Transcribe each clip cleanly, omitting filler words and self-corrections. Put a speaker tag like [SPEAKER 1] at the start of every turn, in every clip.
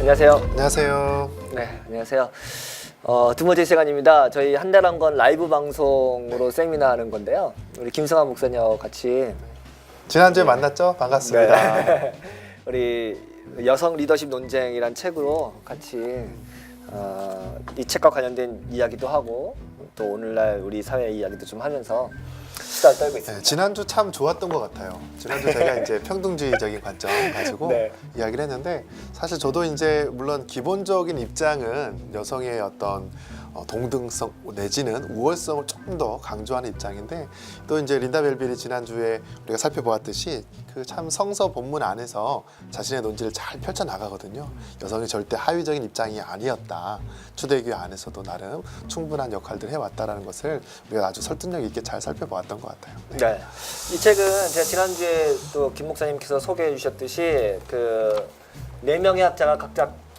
[SPEAKER 1] 안녕하세요.
[SPEAKER 2] 안녕하세요.
[SPEAKER 1] 네, 안녕하세요. 두 번째 시간입니다. 저희 한 달에 한 건 라이브 방송으로 세미나 하는 건데요. 우리 김성환 목사님하고 같이
[SPEAKER 2] 지난주에 만났죠? 반갑습니다.
[SPEAKER 1] 네. 우리 여성 리더십 논쟁이란 책으로 같이 이 책과 관련된 이야기도 하고 또 오늘날 우리 사회 이야기도 좀 하면서 수다를 떨고 있습니다.
[SPEAKER 2] 네, 지난주 참 좋았던 것 같아요. 지난주 제가 이제 평등주의적인 관점 가지고
[SPEAKER 1] 네.
[SPEAKER 2] 이야기를 했는데 사실 저도 이제 물론 기본적인 입장은 여성의 어떤 동등성 내지는 우월성을 조금 더 강조하는 입장인데 또 이제 린다 멜빌이 지난주에 우리가 살펴보았듯이 그 참 성서 본문 안에서 자신의 논지를 잘 펼쳐 나가거든요. 여성이 절대 하위적인 입장이 아니었다. 초대교회 안에서도 나름 충분한 역할들을 해왔다라는 것을 우리가 아주 설득력 있게 잘 살펴보았던 것 같아요.
[SPEAKER 1] 네. 이 책은 제가 지난주에 또 김 목사님께서 소개해 주셨듯이 그 4명의 학자가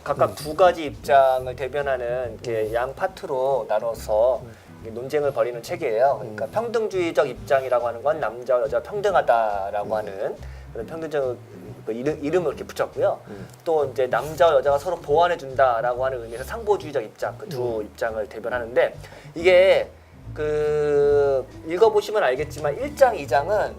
[SPEAKER 1] 각각 두 가지 입장을 대변하는 이렇게 양 파트로 나눠서 논쟁을 벌이는 책이에요. 그러니까 평등주의적 입장이라고 하는 건 남자와 여자가 평등하다라고 하는 그런 평등적 이름을 이렇게 붙였고요. 또 이제 남자와 여자가 서로 보완해 준다라고 하는 의미에서 상보주의적 입장, 그 두 입장을 대변하는데 이게 그 읽어보시면 알겠지만 1장, 2장은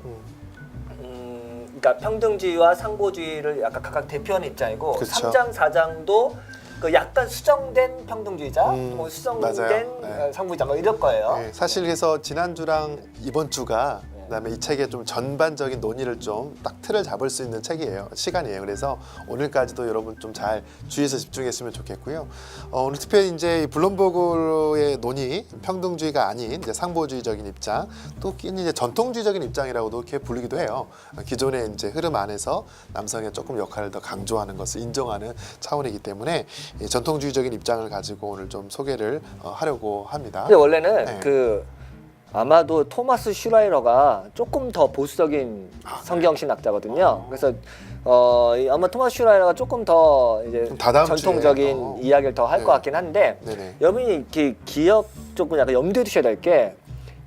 [SPEAKER 1] 그러니까 평등주의와 상보주의를 약간 각각 대표하는 입장이고
[SPEAKER 2] 그쵸.
[SPEAKER 1] 3장, 4장도 그 약간 수정된 평등주의자, 뭐 수정된
[SPEAKER 2] 맞아요. 네.
[SPEAKER 1] 상보주의자 뭐 이럴 거예요.
[SPEAKER 2] 네, 사실 그래서 지난주랑 이번 주가 그다음에 이 책의 좀 전반적인 논의를 좀 딱 틀을 잡을 수 있는 책이에요. 시간이에요. 그래서 오늘까지도 여러분 좀 잘 주의해서 집중했으면 좋겠고요. 오늘 특별히 이제 블룸버그의 논의, 평등주의가 아닌 이제 상보주의적인 입장, 또 이제 전통주의적인 입장이라고도 이렇게 불리기도 해요. 기존의 이제 흐름 안에서 남성의 조금 역할을 더 강조하는 것을 인정하는 차원이기 때문에 이 전통주의적인 입장을 가지고 오늘 좀 소개를 하려고 합니다.
[SPEAKER 1] 근데 원래는
[SPEAKER 2] 네.
[SPEAKER 1] 그 아마도 토마스 슈라이러가 조금 더 보수적인 성경신학자거든요. 그래서 아마 토마스 슈라이러가 조금 더 이제
[SPEAKER 2] 다다음
[SPEAKER 1] 전통적인
[SPEAKER 2] 주에,
[SPEAKER 1] 이야기를 더 할 것
[SPEAKER 2] 네.
[SPEAKER 1] 같긴 한데
[SPEAKER 2] 네네.
[SPEAKER 1] 여러분이 이렇게 기억 조금 약간 염두에 두셔야 될 게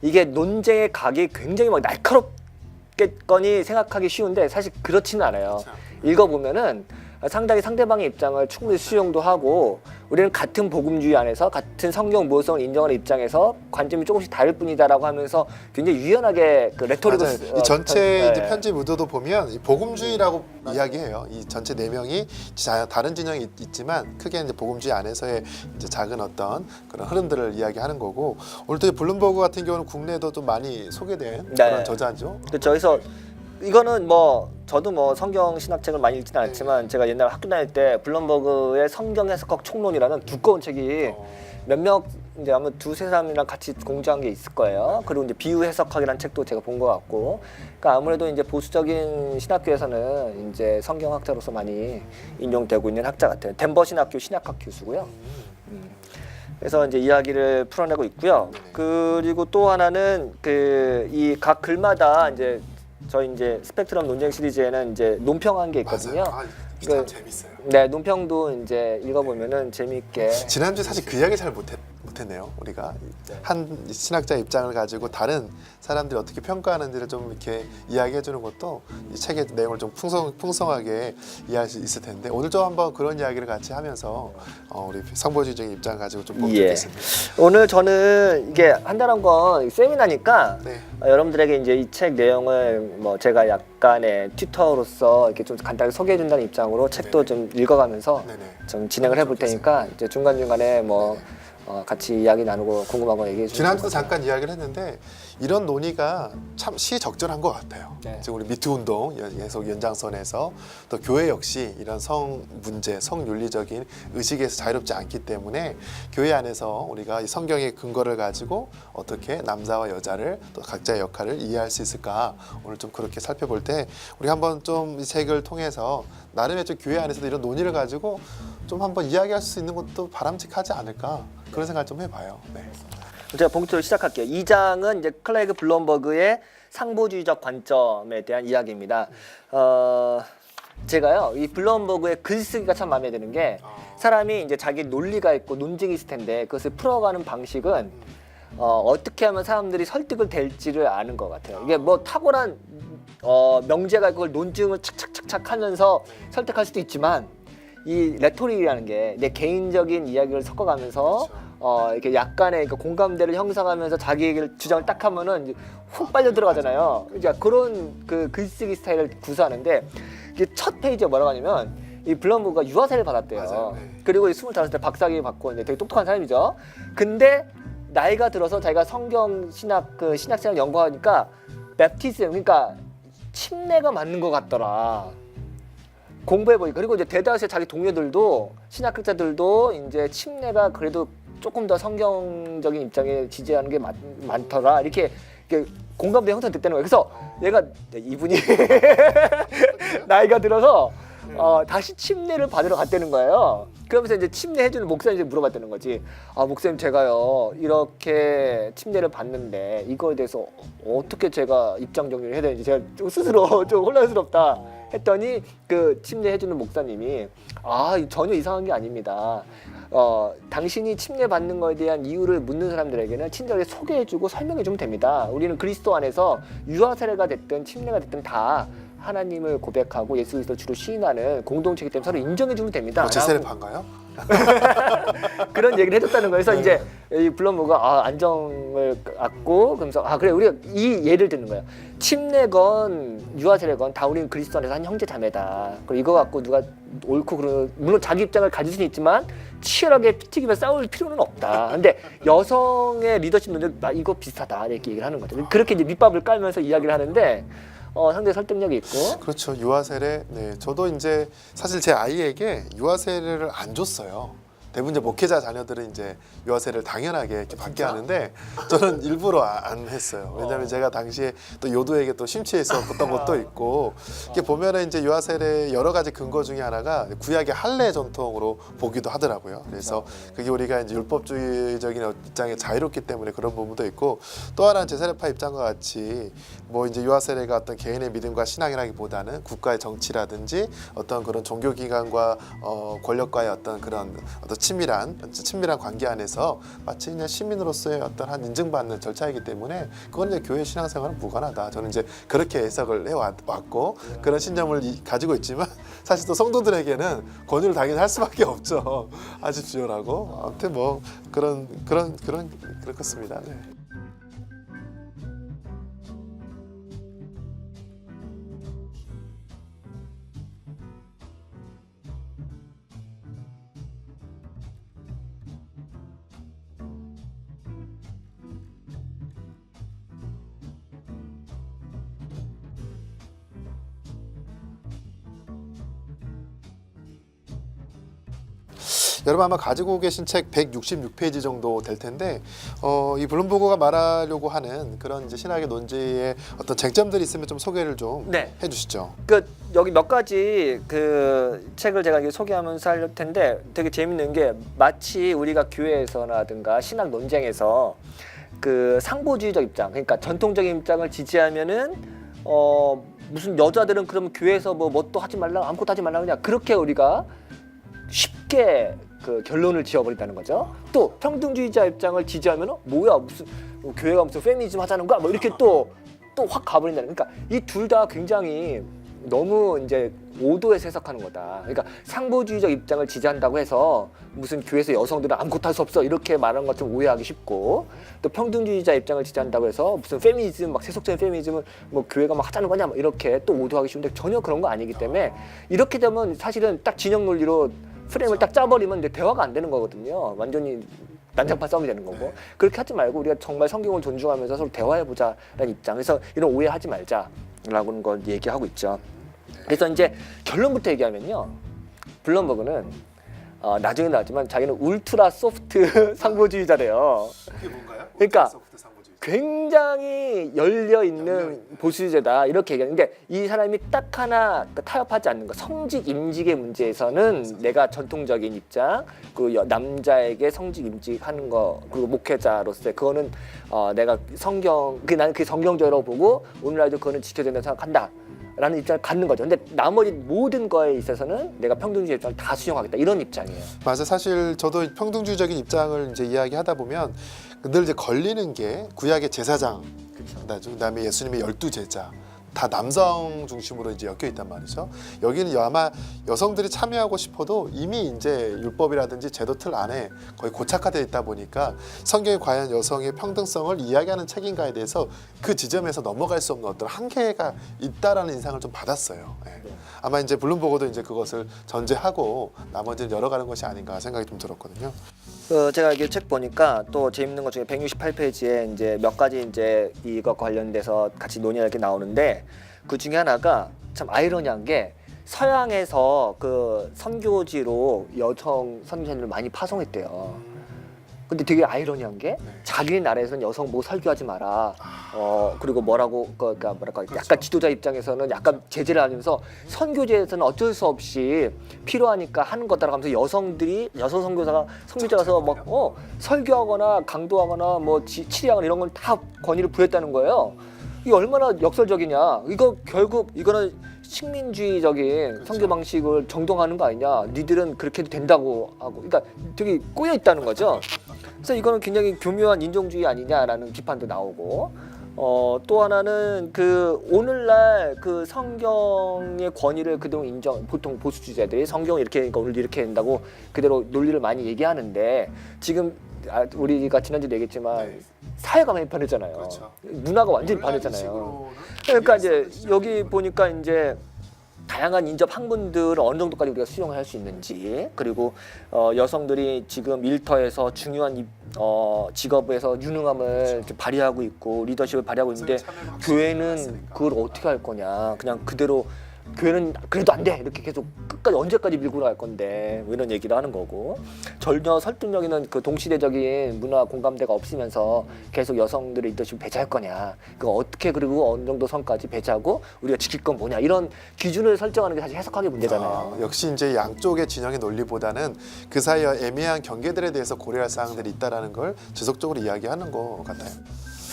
[SPEAKER 1] 이게 논쟁의 각이 굉장히 막 날카롭겠거니 생각하기 쉬운데 사실 그렇지는 않아요. 읽어보면은 상당히 상대방의 입장을 충분히 수용도 하고 우리는 같은 복음주의 안에서 같은 성경 모성을 인정하는 입장에서 관점이 조금씩 다를 뿐이다라고 하면서 굉장히 유연하게 그 레토릭을
[SPEAKER 2] 맞아요. 이 전체 이제
[SPEAKER 1] 네.
[SPEAKER 2] 편집 의도도 보면 이 복음주의라고 이야기해요. 이 전체 4명이 다른 진영이 있지만 크게 이제 복음주의 안에서의 이제 작은 어떤 그런 흐름들을 이야기하는 거고 오늘 또 블룸버그 같은 경우는 국내에도 좀 많이 소개된
[SPEAKER 1] 네.
[SPEAKER 2] 그런 저자죠.
[SPEAKER 1] 그렇죠. 그래서 이거는 뭐 저도 뭐 성경 신학책을 많이 읽지는 않았지만 제가 옛날 학교 다닐 때 블룸버그의 성경 해석학 총론이라는 두꺼운 책이 몇몇 이제 아마 두세 사람이랑 같이 공부한 게 있을 거예요. 그리고 이제 비유 해석학이라는 책도 제가 본 것 같고, 그러니까 아무래도 이제 보수적인 신학교에서는 이제 성경학자로서 많이 인용되고 있는 학자 같아요. 덴버 신학교 신학학 교수고요. 그래서 이제 이야기를 풀어내고 있고요. 그리고 또 하나는 그 이 각 글마다 이제 저희 이제 스펙트럼 논쟁 시리즈에는 이제 논평한 게 있거든요.
[SPEAKER 2] 맞아요. 참 재밌어요.
[SPEAKER 1] 네, 논평도 이제 읽어보면은 재미있게.
[SPEAKER 2] 지난주 사실 그 이야기 잘 못했네요. 우리가 한 신학자 입장을 가지고 다른 사람들이 어떻게 평가하는지를 좀 이렇게 이야기해 주는 것도 이 책의 내용을 좀 풍성하게 이해할 수 있을 텐데 오늘 좀 한번 그런 이야기를 같이 하면서 우리 상보주의적인 입장을 가지고 좀 보면 좋겠습니다.
[SPEAKER 1] 오늘 저는 이게 한 달 한 건 세미나니까
[SPEAKER 2] 네.
[SPEAKER 1] 여러분들에게 이제 이 책 내용을 뭐 제가 약간의 튜터로서 이렇게 좀 간단히 소개해 준다는 입장으로 책도 좀 읽어가면서
[SPEAKER 2] 네네.
[SPEAKER 1] 좀 진행을 해볼 테니까 이제 중간중간에 뭐 같이 이야기 나누고 궁금한 거 얘기해 주시면
[SPEAKER 2] 지난주도 잠깐 이야기를 했는데 이런 논의가 참 시적절한 것 같아요.
[SPEAKER 1] 네.
[SPEAKER 2] 지금 우리 미투 운동 계속 연장선에서 또 교회 역시 이런 성 문제, 성 윤리적인 의식에서 자유롭지 않기 때문에 교회 안에서 우리가 이 성경의 근거를 가지고 어떻게 남자와 여자를 또 각자의 역할을 이해할 수 있을까 오늘 좀 그렇게 살펴볼 때 우리 한번 좀 이 책을 통해서 나름의 좀 교회 안에서도 이런 논의를 가지고 좀 한번 이야기할 수 있는 것도 바람직하지 않을까 그런 생각 좀 해봐요. 네.
[SPEAKER 1] 제가 본격적으로 시작할게요. 2장은 이제 클레이그 블룸버그의 상보주의적 관점에 대한 이야기입니다. 제가요 이 블룸버그의 글쓰기가 참 마음에 드는 게 사람이 이제 자기 논리가 있고 논증이 있을 텐데 그것을 풀어가는 방식은 어떻게 하면 사람들이 설득을 될지를 아는 것 같아요. 이게 뭐 탁월한 명제가 그걸 논증을 착착착착 하면서 설득할 수도 있지만 이 레토릭이라는 게 내 개인적인 이야기를 섞어가면서 이렇게 약간의 그 공감대를 형성하면서 자기 얘기를 주장을 딱 하면은 이제 훅 빨려 들어가잖아요. 그러니까 그런 그 글쓰기 스타일을 구사하는데 이게 첫 페이지에 뭐라고 하냐면 이 블럼버그가 유아세를 받았대요.
[SPEAKER 2] 맞아요. 네.
[SPEAKER 1] 그리고 25살 박사학위 받고 이제 되게 똑똑한 사람이죠. 근데 나이가 들어서 자기가 성경 신학 그 신학생을 연구하니까 맵티즘 그러니까 침례가 맞는 것 같더라. 공부해보니까 그리고 이제 대다수의 자기 동료들도 신학학자들도 이제 침례가 그래도 조금 더 성경적인 입장에 지지하는 게 많더라 이렇게 공감대 형성됐다는 거예요. 그래서 얘가 이분이 나이가 들어서 다시 침례를 받으러 갔다는 거예요. 그러면서 이제 침례해주는 목사님한테 물어봤다는 거지. 아 목사님 제가요 이렇게 침례를 받는데 이거에 대해서 어떻게 제가 입장 정리를 해야 되는지 제가 좀 스스로 좀 혼란스럽다 했더니 그 침례해주는 목사님이 전혀 이상한 게 아닙니다. 당신이 침례 받는 거에 대한 이유를 묻는 사람들에게는 친절하게 소개해주고 설명해주면 됩니다. 우리는 그리스도 안에서 유아 세례가 됐든 침례가 됐든 다 하나님을 고백하고 예수 그리스도를 주로 시인하는 공동체이기 때문에 서로 인정해주면 됩니다.
[SPEAKER 2] 제 세례파인가요?
[SPEAKER 1] 그런 얘기를 해줬다는 거예요. 그래서 이제 이 블럼버가 안정을 갖고 그러면서 그래 우리가 이 예를 듣는 거예요. 침례건 유아세례건 다 우리는 그리스도 안에서 한 형제 자매다. 그리고 이거 갖고 누가 옳고 그러는 물론 자기 입장을 가질 수는 있지만 치열하게 피튀기며 싸울 필요는 없다. 근데 여성의 리더십 논쟁 이거 비슷하다 이렇게 얘기를 하는 거죠. 그렇게 이제 밑밥을 깔면서 이야기를 하는데 상당히 설득력이 있고.
[SPEAKER 2] 그렇죠. 유아세례. 네, 저도 이제 사실 제 아이에게 유아세례를 안 줬어요. 대부분 이제 목회자 자녀들은 이제 유아세례를 당연하게 이렇게 받게 하는데 저는 일부러 안 했어요. 왜냐하면 제가 당시에 또 요도에게 또 심취했었던 것도 있고 이렇게 보면은 이제 유아세례 여러 가지 근거 중에 하나가 구약의 할례 전통으로 보기도 하더라고요. 그래서 그게 우리가 이제 율법주의적인 입장에 자유롭기 때문에 그런 부분도 있고 또 하나는 제 세례파 입장과 같이 뭐 이제 유아세례가 어떤 개인의 믿음과 신앙이라기보다는 국가의 정치라든지 어떤 그런 종교기관과 권력과의 어떤 친밀한 관계 안에서 마치 그냥 시민으로서의 어떤 한 인증받는 절차이기 때문에 그건 이제 교회 신앙생활은 무관하다. 저는 이제 그렇게 해석을 해왔고 그런 신념을 가지고 있지만 사실 또 성도들에게는 권유를 당연히 할 수밖에 없죠. 하십시오라고. 아무튼 뭐 그렇습니다. 네. 여러분 아마 가지고 계신 책 166페이지 정도 될 텐데 이 블룸버그가 말하려고 하는 그런 이제 신학의 논지의 어떤 쟁점들이 있으면 좀 소개를 좀 해주시죠.
[SPEAKER 1] 여기 몇 가지 그 책을 제가 이게 소개하면서 할 텐데 되게 재밌는 게 마치 우리가 교회에서라든가 신학 논쟁에서 그 상보주의적 입장, 그러니까 전통적인 입장을 지지하면은 무슨 여자들은 그럼 교회에서 뭣도 하지 말라, 아무것도 하지 말라 그냥 그렇게 우리가 쉽게 그 결론을 지어버린다는 거죠. 또 평등주의자 입장을 지지하면 뭐야 무슨 교회가 무슨 페미니즘 하자는 거야 뭐 이렇게 또 확 가버린다는. 그러니까 이 둘 다 굉장히 너무 이제 오도해서 해석하는 거다. 그러니까 상보주의적 입장을 지지한다고 해서 무슨 교회에서 여성들은 아무것도 할 수 없어 이렇게 말하는 것 좀 오해하기 쉽고 또 평등주의자 입장을 지지한다고 해서 무슨 페미니즘 막 세속적인 페미니즘을 뭐 교회가 막 하자는 거냐 뭐 이렇게 또 오도하기 쉬운데 전혀 그런 거 아니기 때문에 이렇게 되면 사실은 딱 진영 논리로 프레임을 딱 짜버리면 이제 대화가 안 되는 거거든요. 완전히 난장판 싸움이 되는 거고. 그렇게 하지 말고 우리가 정말 성경을 존중하면서 서로 대화해보자라는 입장. 그래서 이런 오해하지 말자라는 걸 얘기하고 있죠. 그래서 이제 결론부터 얘기하면요. 블럼버그는 나중에 나왔지만 자기는 울트라 소프트 상보주의자래요.
[SPEAKER 2] 그게 뭔가요?
[SPEAKER 1] 그러니까 굉장히 열려있는 보수주의자다 이렇게 얘기하는데 이 사람이 딱 하나 타협하지 않는 거 성직 임직의 문제에서는 내가 전통적인 입장 그 남자에게 성직 임직하는 거 그리고 목회자로서 그거는 내가 나는 그게 성경적이라고 보고 오늘날도 그거는 지켜야 된다고 생각한다 라는 입장을 갖는 거죠. 근데 나머지 모든 거에 있어서는 내가 평등주의 입장을 다 수용하겠다 이런 입장이에요.
[SPEAKER 2] 맞아. 사실 저도 평등주의적인 입장을 이제 이야기하다 보면 늘 이제 걸리는 게 구약의 제사장, 그다음에 예수님의 12제자, 다 남성 중심으로 이제 엮여 있단 말이죠. 여기는 아마 여성들이 참여하고 싶어도 이미 이제 율법이라든지 제도 틀 안에 거의 고착화되어 있다 보니까 성경이 과연 여성의 평등성을 이야기하는 책인가에 대해서 그 지점에서 넘어갈 수 없는 어떤 한계가 있다라는 인상을 좀 받았어요. 예. 아마 이제 블룸버그도 이제 그것을 전제하고 나머지는 열어가는 것이 아닌가 생각이 좀 들었거든요.
[SPEAKER 1] 제가 이게 책 보니까 또 재밌는 것 중에 168페이지에 이제 몇 가지 이제 이것 관련돼서 같이 논의할 게 나오는데 그 중에 하나가 참 아이러니한 게 서양에서 그 선교지로 여성 선교사님을 많이 파송했대요. 근데 되게 아이러니한 게 자기 나라에서는 여성 보고 설교하지 마라. 그리고 뭐라고 그러니까 뭐랄까 약간 지도자 입장에서는 약간 제재를 하면서 선교지에서는 어쩔 수 없이 필요하니까 하는 거다라고 하면서 여성 선교사가 선교지에 가서 막 설교하거나 강도하거나 뭐 치리하거나 이런 걸 다 권위를 부여했다는 거예요. 이게 얼마나 역설적이냐. 이거 결국 이거는 식민주의적인 선교 방식을 정동하는 거 아니냐. 니들은 그렇게 해도 된다고 하고. 그러니까 되게 꼬여 있다는 거죠. 그래서 이거는 굉장히 교묘한 인종주의 아니냐라는 비판도 나오고, 또 하나는 그 오늘날 그 성경의 권위를 그동안 보통 보수주의자들이 성경을 이렇게 그러니까 오늘 이렇게 된다고 그대로 논리를 많이 얘기하는데 지금 우리가 지난주도 얘기했지만 사회가 많이 변했잖아요.
[SPEAKER 2] 그렇죠.
[SPEAKER 1] 문화가 완전히 변했잖아요. 그러니까 이제 여기 보니까 이제 다양한 인접 학문들을 어느 정도까지 우리가 수용을 할 수 있는지, 그리고 여성들이 지금 일터에서 중요한 직업에서 유능함을 발휘하고 있고 리더십을 발휘하고 있는데 교회는 그걸 어떻게 할 거냐. 그냥 그대로 교회는 그래도 안 돼 이렇게 계속 끝까지 언제까지 밀고 갈 건데 뭐 이런 얘기를 하는 거고, 전혀 설득력 있는 그 동시대적인 문화 공감대가 없으면서 계속 여성들의 리더십을 배제할 거냐, 그거 어떻게 그리고 어느 정도 선까지 배제하고 우리가 지킬 건 뭐냐, 이런 기준을 설정하는 게 사실 해석하기 문제잖아요.
[SPEAKER 2] 역시 이제 양쪽의 진영의 논리보다는 그 사이의 애매한 경계들에 대해서 고려할 사항들이 있다라는 걸 지속적으로 이야기하는 것 같아요.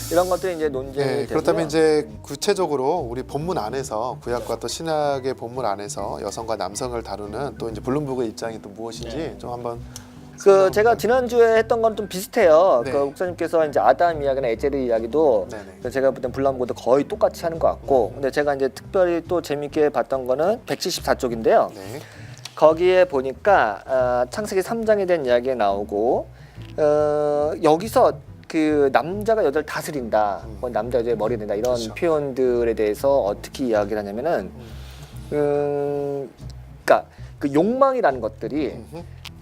[SPEAKER 1] 이런 것들이 이제 논쟁이 되고요.
[SPEAKER 2] 그렇다면 이제 구체적으로 우리 본문 안에서 구약과 또 신약의 본문 안에서 여성과 남성을 다루는 또 이제 블룸버그의 입장이 또 무엇인지 좀 한번
[SPEAKER 1] 제가 지난주에 했던 건 좀 비슷해요.
[SPEAKER 2] 네.
[SPEAKER 1] 그 목사님께서 이제 아담 이야기나 에제르 이야기도
[SPEAKER 2] 네네.
[SPEAKER 1] 제가 볼 땐 블룸버그도 거의 똑같이 하는 것 같고, 근데 제가 이제 특별히 또 재밌게 봤던 거는 174쪽인데요.
[SPEAKER 2] 네.
[SPEAKER 1] 거기에 보니까 창세기 3장에 대한 이야기가 나오고, 여기서 그 남자가 여자를 다스린다, 뭐 남자 여자의 머리 된다 이런
[SPEAKER 2] 그렇죠.
[SPEAKER 1] 표현들에 대해서 어떻게 이야기를 하냐면은, 그러니까 그 욕망이라는 것들이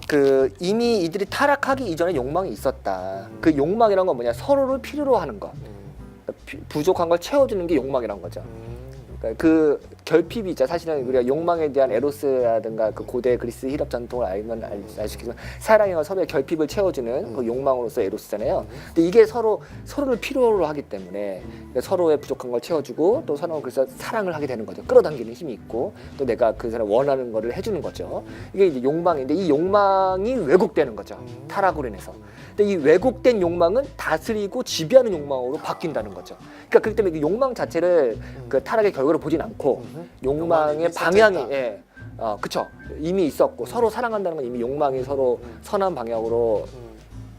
[SPEAKER 1] 그 이미 이들이 타락하기 이전에 욕망이 있었다. 그 욕망이란 건 뭐냐? 서로를 필요로 하는 것, 부족한 걸 채워주는 게 욕망이란 거죠. 그러니까 그 결핍이 있죠. 사실은 우리가 욕망에 대한 에로스라든가 그 고대 그리스 힐업 전통을 알면 알 수 있겠지만 사랑과 서로의 결핍을 채워주는 그 욕망으로서 에로스잖아요. 근데 이게 서로를 필요로 하기 때문에 서로의 부족한 걸 채워주고 또 서로 그래서 사랑을 하게 되는 거죠. 끌어당기는 힘이 있고 또 내가 그 사람 원하는 거를 해주는 거죠. 이게 이제 욕망인데 이 욕망이 왜곡되는 거죠. 타락으로 인해서. 근데 이 왜곡된 욕망은 다스리고 지배하는 욕망으로 바뀐다는 거죠. 그러니까 그렇기 때문에 그 욕망 자체를 그 타락의 결과로 보진 않고 욕망의 방향이 그쵸, 이미 있었고 서로 사랑한다는 건 이미 욕망이 서로 선한 방향으로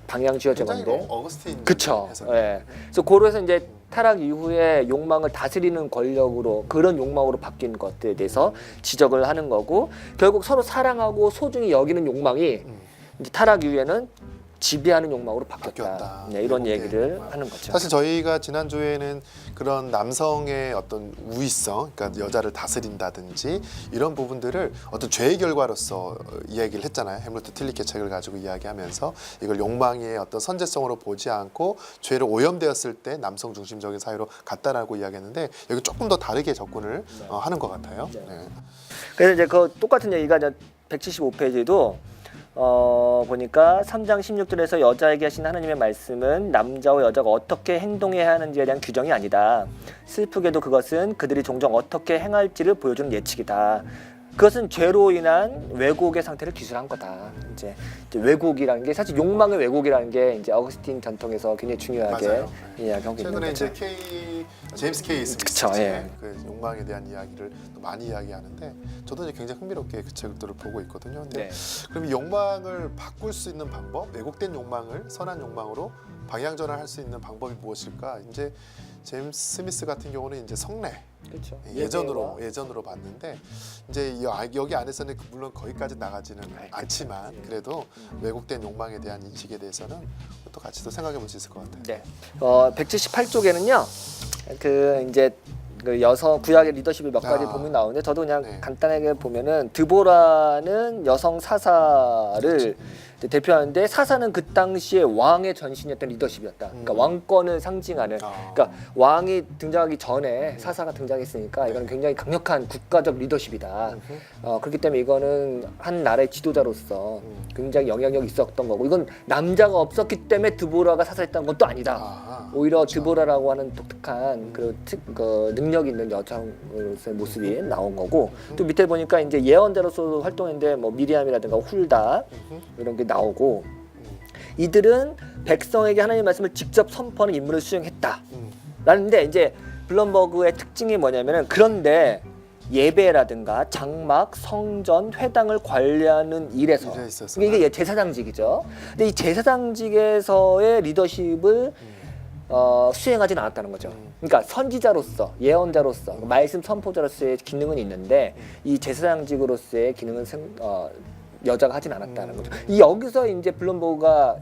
[SPEAKER 1] 방향 지어져 건데,
[SPEAKER 2] 어거스틴
[SPEAKER 1] 그쵸. 예. 그래서 고로에서 이제 타락 이후에 욕망을 다스리는 권력으로 그런 욕망으로 바뀐 것들에 대해서 지적을 하는 거고, 결국 서로 사랑하고 소중히 여기는 욕망이 이제 타락 이후에는 지배하는 욕망으로 바뀌었다. 네, 이런 얘기를 하는 거죠.
[SPEAKER 2] 사실 저희가 지난주에는 그런 남성의 어떤 우위성, 그러니까 여자를 다스린다든지 이런 부분들을 어떤 죄의 결과로서 이야기를 했잖아요. 해밀턴 틸리케 책을 가지고 이야기하면서 이걸 욕망의 어떤 선제성으로 보지 않고 죄로 오염되었을 때 남성 중심적인 사회로 갔다라고 이야기했는데 여기 조금 더 다르게 접근을 하는 것 같아요.
[SPEAKER 1] 네.
[SPEAKER 2] 네.
[SPEAKER 1] 그래서 이제 그 똑같은 얘기가 175페이지도 보니까 3장 16절에서 여자에게 하신 하나님의 말씀은 남자와 여자가 어떻게 행동해야 하는지에 대한 규정이 아니다. 슬프게도 그것은 그들이 종종 어떻게 행할지를 보여주는 예측이다. 그것은 죄로 인한 왜곡의 상태를 기술한 거다. 이제 왜곡이라는 게 사실 욕망의 왜곡이라는 게 이제 어거스틴 전통에서 굉장히 중요하게
[SPEAKER 2] 맞아요.
[SPEAKER 1] 이야기하고 있는
[SPEAKER 2] 최근에
[SPEAKER 1] 거죠.
[SPEAKER 2] 이제 제임스 K.
[SPEAKER 1] 그쵸,
[SPEAKER 2] 스미스
[SPEAKER 1] 예.
[SPEAKER 2] 그 욕망에 대한 이야기를 또 많이 이야기하는데 저도 이제 굉장히 흥미롭게 그 책들을 보고 있거든요. 근데 그럼 이 욕망을 바꿀 수 있는 방법, 왜곡된 욕망을 선한 욕망으로 방향 전환할 수 있는 방법이 무엇일까? 이제 제임스 스미스 같은 경우는 이제 성례
[SPEAKER 1] 그렇죠.
[SPEAKER 2] 예전으로 봤는데 이제 여기 안에서는 물론 거기까지 나가지는 않지만 그래도 왜곡된 욕망에 대한 인식에 대해서는 또 같이 또 생각해 볼 수 있을 것 같아요.
[SPEAKER 1] 네. 178쪽에는요. 그 이제 그 여성 구약의 리더십을 몇 가지 보면 나오는데 저도 그냥
[SPEAKER 2] 네.
[SPEAKER 1] 간단하게 보면은 드보라는 여성 사사를 이제 대표하는데 사사는 그 당시에 왕의 전신이었던 리더십이었다. 그러니까 왕권을 상징하는. 그러니까 왕이 등장하기 전에 사사가 등장했으니까 이거는 굉장히 강력한 국가적 리더십이다. 그렇기 때문에 이거는 한 나라의 지도자로서 굉장히 영향력이 있었던 거고 이건 남자가 없었기 때문에 드보라가 사사했다는 것도 아니다. 오히려
[SPEAKER 2] 그렇죠.
[SPEAKER 1] 드보라라고 하는 독특한 그 능력 있는 여성으로서의 모습이 나온 거고 또 밑에 보니까 이제 예언자로서 활동했는데 뭐 미리암이라든가 훌다 이런 게 나오고 이들은 백성에게 하나님의 말씀을 직접 선포하는 임무를 수행했다. 라는데 이제 블럼버그의 특징이 뭐냐면은 그런데 예배라든가 장막, 성전, 회당을 관리하는 일에서 이게 제사장직이죠. 근데 이 제사장직에서의 리더십을 수행하지는 않았다는 거죠. 그러니까 선지자로서, 예언자로서, 말씀 선포자로서의 기능은 있는데 이 제사장직으로서의 기능은 여자가 하진 않았다는 거죠. 이 여기서 이제 블럼버그가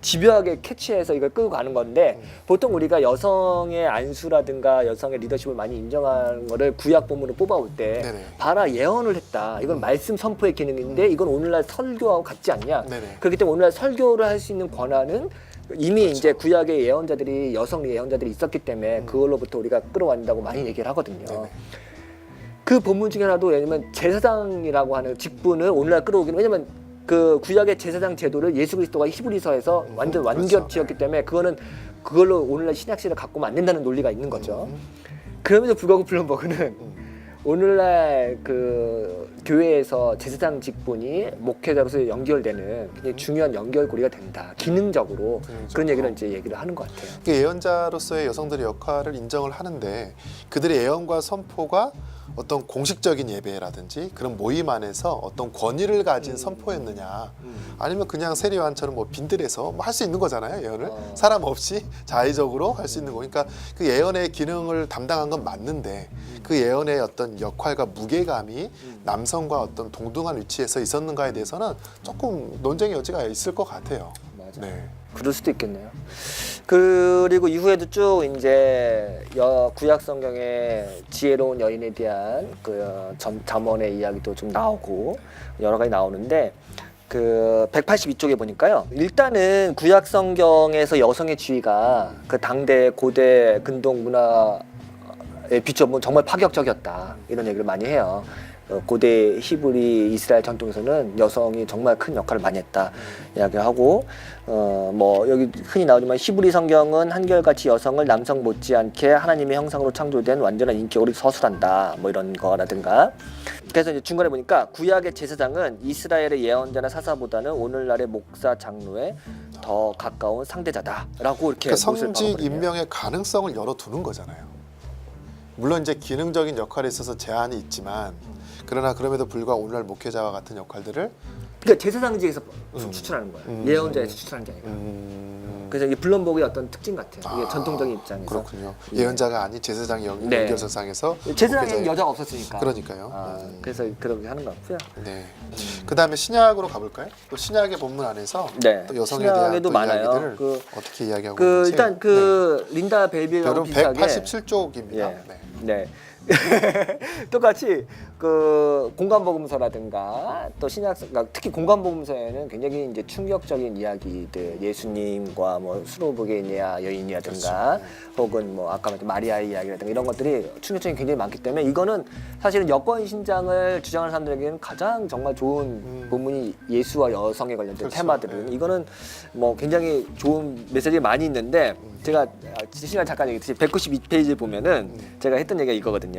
[SPEAKER 1] 집요하게 캐치해서 이걸 끌고 가는 건데 보통 우리가 여성의 안수라든가 여성의 리더십을 많이 인정하는 거를 구약 본문을 뽑아올 때 봐라 예언을 했다. 이건 말씀 선포의 기능인데 이건 오늘날 설교하고 같지 않냐. 그렇기 때문에 오늘날 설교를 할 수 있는 권한은 이미
[SPEAKER 2] 그렇죠.
[SPEAKER 1] 이제 구약의 예언자들이 여성 예언자들이 있었기 때문에 그걸로부터 우리가 끌어왔다고 많이 얘기를 하거든요. 그 본문 중에 하나도 왜냐면 제사장이라고 하는 직분을 오늘날 끌어오기는 왜냐면 그 구약의 제사장 제도를 예수 그리스도가 히브리서에서 완전 완결지었기 때문에 그걸로 오늘날 신약시를 갖고는 안 된다는 논리가 있는 거죠. 그럼에도 불구하고 블럼버그는 오늘날 그 교회에서 제사장 직분이 목회자로서 연결되는 굉장히 중요한 연결고리가 된다. 기능적으로 그런 얘기를 이제 얘기를 하는 것 같아요.
[SPEAKER 2] 예언자로서의 여성들의 역할을 인정을 하는데 그들의 예언과 선포가 어떤 공식적인 예배라든지 그런 모임 안에서 어떤 권위를 가진 선포였느냐 아니면 그냥 세리완처럼 뭐 빈들에서 뭐 할 수 있는 거잖아요. 예언을 사람 없이 자의적으로 할 수 있는 거니까 그 예언의 기능을 담당한 건 맞는데 그 예언의 어떤 역할과 무게감이 남성과 어떤 동등한 위치에서 있었는가에 대해서는 조금 논쟁의 여지가 있을 것 같아요.
[SPEAKER 1] 맞아.
[SPEAKER 2] 네.
[SPEAKER 1] 그럴 수도 있겠네요. 그리고 이후에도 쭉 이제 구약 성경의 지혜로운 여인에 대한 그 잠언의 이야기도 좀 나오고 여러 가지 나오는데 그 182쪽에 보니까요. 일단은 구약 성경에서 여성의 지위가 그 당대 고대 근동 문화에 비춰보면 정말 파격적이었다. 이런 얘기를 많이 해요. 고대 히브리 이스라엘 전통에서는 여성이 정말 큰 역할을 많이 했다 이야기하고 뭐 여기 흔히 나오지만 히브리 성경은 한결같이 여성을 남성 못지않게 하나님의 형상으로 창조된 완전한 인격으로 서술한다 뭐 이런 거라든가 그래서 이제 중간에 보니까 구약의 제사장은 이스라엘의 예언자나 사사보다는 오늘날의 목사 장로에 더 가까운 상대자다라고 이렇게
[SPEAKER 2] 그러니까 성직 임명의 가능성을 열어두는 거잖아요. 물론 이제 기능적인 역할에 있어서 제한이 있지만 그러나 그럼에도 불구하고 오늘날 목회자와 같은 역할들을
[SPEAKER 1] 그러니까 제사장직에서 추출하는 거예요. 예언자에서 추출한 게 아니라. 그래서 이게 블럼버그의 어떤 특징 같아요. 이게 전통적인 입장에서.
[SPEAKER 2] 그렇군요. 예언자가 아닌 제사장 연결선상에서
[SPEAKER 1] 제사장에는 여자가 없었으니까.
[SPEAKER 2] 그러니까요.
[SPEAKER 1] 그래서 그렇게 하는 것 같고요.
[SPEAKER 2] 네. 그다음에 신약으로 가볼까요? 또 신약의 본문 안에서 또 여성에 대한 또 이야기들을 어떻게 이야기하고 있는지.
[SPEAKER 1] 일단 린다 벨빌하고 비슷하게
[SPEAKER 2] 187쪽입니다.
[SPEAKER 1] 네. 똑같이 그 공간복음서라든가 또 신약 특히 공간복음서에는 굉장히 이제 충격적인 이야기들 예수님과 뭐 수로보게냐 여인이라든가 혹은 뭐 아까 말했던 마리아의 이야기라든가 이런 것들이 충격적인 굉장히 많기 때문에 이거는 사실은 여권 신장을 주장하는 사람들에게는 가장 정말 좋은 본문이 예수와 여성에 관련된 테마들은 이거는 뭐 굉장히 좋은 메시지가 많이 있는데 제가 시간 잠깐 얘기했듯이 192페이지 보면은 제가 했던 얘기가 이거거든요.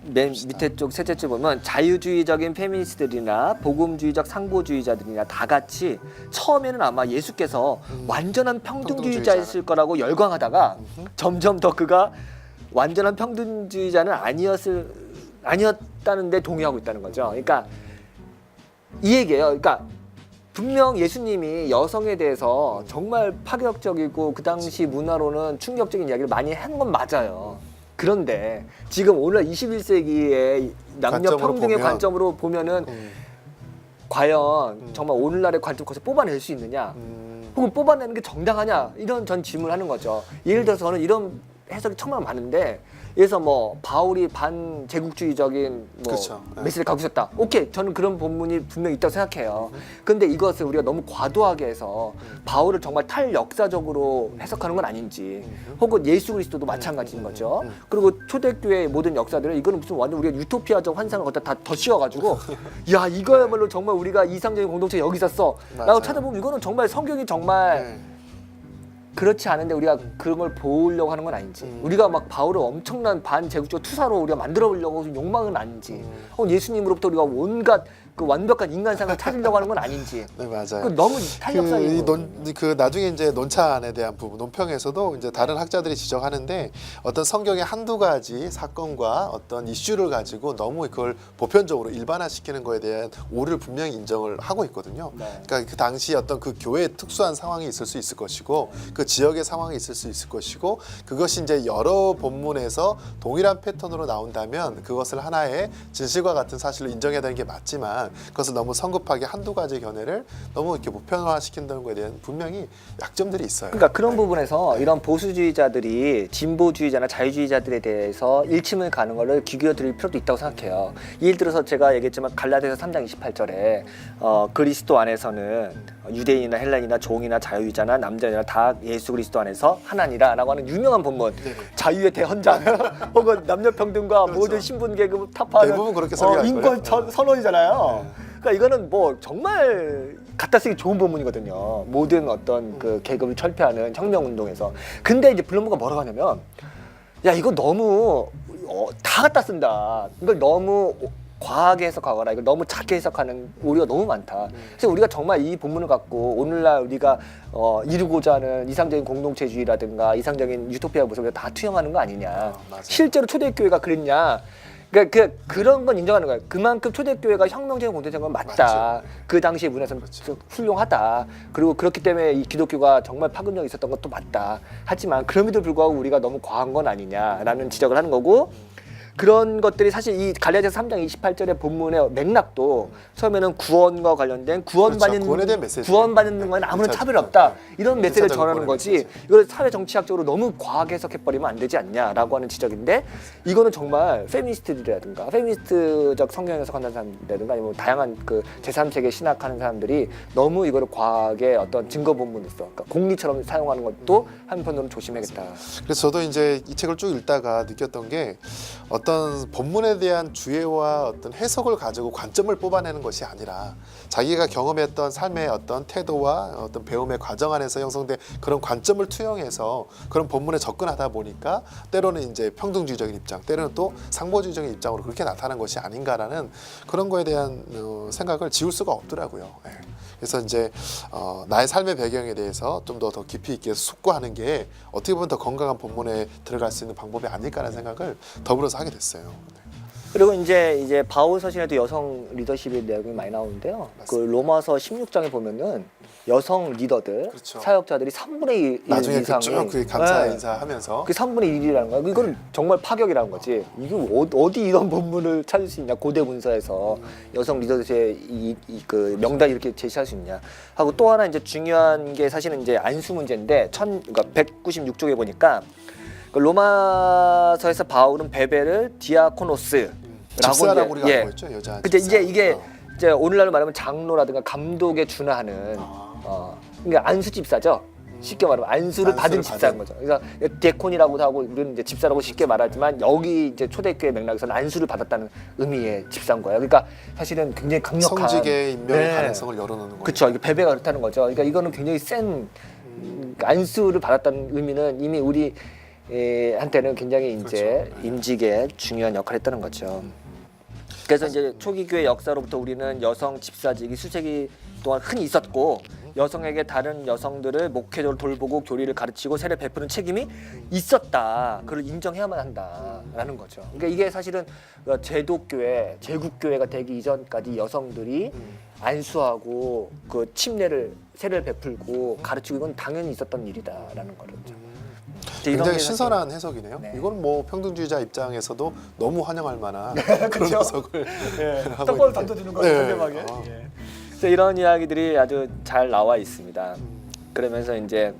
[SPEAKER 1] 맨 밑에 쪽 셋째 줄 보면 자유주의적인 페미니스트들이나 복음주의적 상고주의자들이나 다 같이 처음에는 아마 예수께서 완전한 평등주의자였을 거라고 열광하다가 점점 더 그가 완전한 평등주의자는 아니었다는데 동의하고 있다는 거죠. 그러니까 이 얘기예요. 그러니까 분명 예수님이 여성에 대해서 정말 파격적이고 그 당시 문화로는 충격적인 이야기를 많이 한 건 맞아요. 그런데 지금 오늘 21세기의 남녀
[SPEAKER 2] 관점으로
[SPEAKER 1] 평등의
[SPEAKER 2] 보면,
[SPEAKER 1] 관점으로 보면은 과연 정말 오늘날의 관점 거기서 뽑아낼 수 있느냐? 혹은 뽑아내는 게 정당하냐? 이런 전 질문을 하는 거죠. 예를 들어서 저는 이런 해석이 정말 많은데, 예를 뭐 바울이 반제국주의적인 뭐
[SPEAKER 2] 그렇죠. 네.
[SPEAKER 1] 메시지를 갖고 있었다. 오케이, 저는 그런 본문이 분명히 있다고 생각해요. 근데 이것을 우리가 너무 과도하게 해서 바울을 정말 탈역사적으로 해석하는 건 아닌지, 혹은 예수 그리스도도 마찬가지인 거죠. 그리고 초대교회의 모든 역사들은 이거는 무슨 완전 우리가 유토피아적 환상을 갖다 다 덧씌워가지고 야 이거야말로 정말 우리가 이상적인 공동체 여기 있었어 라고
[SPEAKER 2] 맞아요.
[SPEAKER 1] 찾아보면 이거는 정말 성경이 정말 그렇지 않은데 우리가 그런 걸 보려고 하는 건 아닌지, 우리가 막 바울을 엄청난 반제국적 투사로 우리가 만들어 보려고 욕망은 아닌지, 혹은 예수님으로부터 우리가 온갖 그 완벽한 인간상을 찾으려고 하는 건 아닌지.
[SPEAKER 2] 네, 맞아요.
[SPEAKER 1] 그 너무 탄력사인
[SPEAKER 2] 그 나중에 이제 논찬에 대한 부분, 논평에서도 이제 다른 학자들이 지적하는데, 어떤 성경의 한두 가지 사건과 어떤 이슈를 가지고 너무 그걸 보편적으로 일반화시키는 거에 대한 오류를 분명히 인정을 하고 있거든요.
[SPEAKER 1] 네.
[SPEAKER 2] 그러니까 그 당시 어떤 그 교회의 특수한 상황이 있을 수 있을 것이고, 그 지역의 상황이 있을 수 있을 것이고, 그것이 이제 여러 본문에서 동일한 패턴으로 나온다면 그것을 하나의 진실과 같은 사실로 인정해야 되는 게 맞지만, 그것을 너무 성급하게 한두 가지 견해를 너무 이렇게 보편화시킨다는 거에 대한 분명히 약점들이 있어요.
[SPEAKER 1] 그러니까 그런 부분에서 이런 보수주의자들이 진보주의자나 자유주의자들에 대해서 일침을 가는 거를 귀겨 드릴 필요도 있다고 생각해요. 예를 들어서 제가 얘기했지만 갈라디아서 3장 28절에 그리스도 안에서는 유대인이나 헬라인이나 종이나 자유주의자나 남자나 다 예수 그리스도 안에서 하나니라 라고 하는 유명한 본문, 자유의 대헌장 혹은 남녀평등과 모든 신분 계급을 타파하는
[SPEAKER 2] 대부분 그렇게 설교할
[SPEAKER 1] 인권
[SPEAKER 2] 거예요.
[SPEAKER 1] 선언이잖아요. 그러니까 이거는 뭐 정말 갖다 쓰기 좋은 본문이거든요. 모든 어떤 그 계급을 철폐하는 혁명운동에서. 근데 이제 블룸버그가 뭐라고 하냐면, 야 이거 너무 다 갖다 쓴다. 이걸 너무 과하게 해석하거나 이걸 너무 작게 해석하는 오류가 너무 많다. 그래서 우리가 정말 이 본문을 갖고 오늘날 우리가 이루고자 하는 이상적인 공동체주의라든가 이상적인 유토피아 모습을 다 투영하는 거 아니냐.
[SPEAKER 2] 맞아요.
[SPEAKER 1] 실제로 초대교회가 그랬냐. 그러니까 그런 건 인정하는 거예요. 그만큼 초대교회가 혁명적인 공동체인 건 맞다.
[SPEAKER 2] 맞죠.
[SPEAKER 1] 그 당시의 문화에서는
[SPEAKER 2] 그렇죠.
[SPEAKER 1] 훌륭하다. 그리고 그렇기 때문에 이 기독교가 정말 파급력이 있었던 것도 맞다. 하지만 그럼에도 불구하고 우리가 너무 과한 건 아니냐라는 지적을 하는 거고, 그런 것들이 사실 이 갈라디아서 3장 28절의 본문의 맥락도 처음에는 구원과 관련된
[SPEAKER 2] 그렇죠. 구원에 대한 메시지.
[SPEAKER 1] 구원받는 건 아무런
[SPEAKER 2] 일차적인,
[SPEAKER 1] 차별이 없다. 이런 메시지를
[SPEAKER 2] 일차적인
[SPEAKER 1] 전하는
[SPEAKER 2] 구원의
[SPEAKER 1] 거지.
[SPEAKER 2] 메시지.
[SPEAKER 1] 이걸 사회 정치학적으로 너무 과하게 해석해버리면 안 되지 않냐라고 하는 지적인데, 이거는 정말 페미니스트들이라든가 페미니스트적 성경 해석하는 사람들이라든가 아니면 다양한 그 제3세계 신학하는 사람들이 너무 이거를 과하게 어떤 증거 본문으로서, 그러니까 공리처럼 사용하는 것도 한편으로는 조심해야겠다.
[SPEAKER 2] 그래서 저도 이제 이 책을 쭉 읽다가 느꼈던 게, 어떤 본문에 대한 주의와 어떤 해석을 가지고 관점을 뽑아내는 것이 아니라 자기가 경험했던 삶의 어떤 태도와 어떤 배움의 과정 안에서 형성된 그런 관점을 투영해서 그런 본문에 접근하다 보니까 때로는 이제 평등주의적인 입장, 때로는 또 상보주의적인 입장으로 그렇게 나타난 것이 아닌가라는 그런 거에 대한 생각을 지울 수가 없더라고요. 예. 그래서 이제 나의 삶의 배경에 대해서 좀 더 깊이 있게 숙고하는 게 어떻게 보면 더 건강한 본문에 들어갈 수 있는 방법이 아닐까라는 생각을 더불어서 하게 됐어요. 네.
[SPEAKER 1] 그리고 이제 바울 서신에도 여성 리더십의 내용이 많이 나오는데요. 그 로마서 16장에 보면은 여성 리더들,
[SPEAKER 2] 그렇죠.
[SPEAKER 1] 사역자들이 3분의 1
[SPEAKER 2] 나중에
[SPEAKER 1] 이상이
[SPEAKER 2] 쭉 감사
[SPEAKER 1] 네.
[SPEAKER 2] 인사하면서
[SPEAKER 1] 그 3분의 1이라는 거야. 이건 정말 파격이라는 거지. 이게 어디 이런 본문을 찾을 수 있냐? 고대 문서에서 여성 리더들의 그 명단 이렇게 제시할 수 있냐? 하고 또 하나 이제 중요한 게 사실은 이제 안수 문제인데 그러니까 196쪽에 보니까 그 로마서에서 바울은 베베를 디아코노스라고
[SPEAKER 2] 집사라고 우리가
[SPEAKER 1] 예.
[SPEAKER 2] 알고 있죠, 여자.
[SPEAKER 1] 근데
[SPEAKER 2] 집사.
[SPEAKER 1] 이게 이제 오늘날로 말하면 장로라든가 감독에 준하는 그러니까 안수 집사죠. 쉽게 말하면 안수를 받은 집사인 거죠. 그래서 디아콘이라고도 하고 우리는 이제 집사라고 쉽게 말하지만 여기 이제 초대교회 맥락에서는 안수를 받았다는 의미의 집사인 거예요. 그러니까 사실은 굉장히 강력한
[SPEAKER 2] 성직의 임명의
[SPEAKER 1] 네.
[SPEAKER 2] 가능성을 열어놓는 거예요.
[SPEAKER 1] 그렇죠. 이게 베베가 그렇다는 거죠. 그러니까 이거는 굉장히 센 안수를 받았다는 의미는 이미 우리 한테는 굉장히 이제
[SPEAKER 2] 그렇죠.
[SPEAKER 1] 임직에 중요한 역할을 했다는 거죠. 그래서 이제 초기 교회 역사로부터 우리는 여성 집사직이 수세기 동안 흔히 있었고 여성에게 다른 여성들을 목회적으로 돌보고 교리를 가르치고 세례 베푸는 책임이 있었다. 그걸 인정해야만 한다라는 거죠. 그러니까 이게 사실은 제독교회, 제국교회가 되기 이전까지 여성들이 안수하고 그 침례를 세례를 베풀고 가르치고 이건 당연히 있었던 일이다라는 거죠.
[SPEAKER 2] 굉장히 신선한 해석이네요.
[SPEAKER 1] 네.
[SPEAKER 2] 이건 뭐 평등주의자 입장에서도 너무 환영할 만한 그런
[SPEAKER 1] 그렇죠?
[SPEAKER 2] 해석을 하고
[SPEAKER 1] 떡밥을
[SPEAKER 2] 있는데.
[SPEAKER 1] 던져주는 거예요, 상대방에.
[SPEAKER 2] 아.
[SPEAKER 1] 예. 그래서 이런 이야기들이 아주 잘 나와 있습니다. 그러면서 이제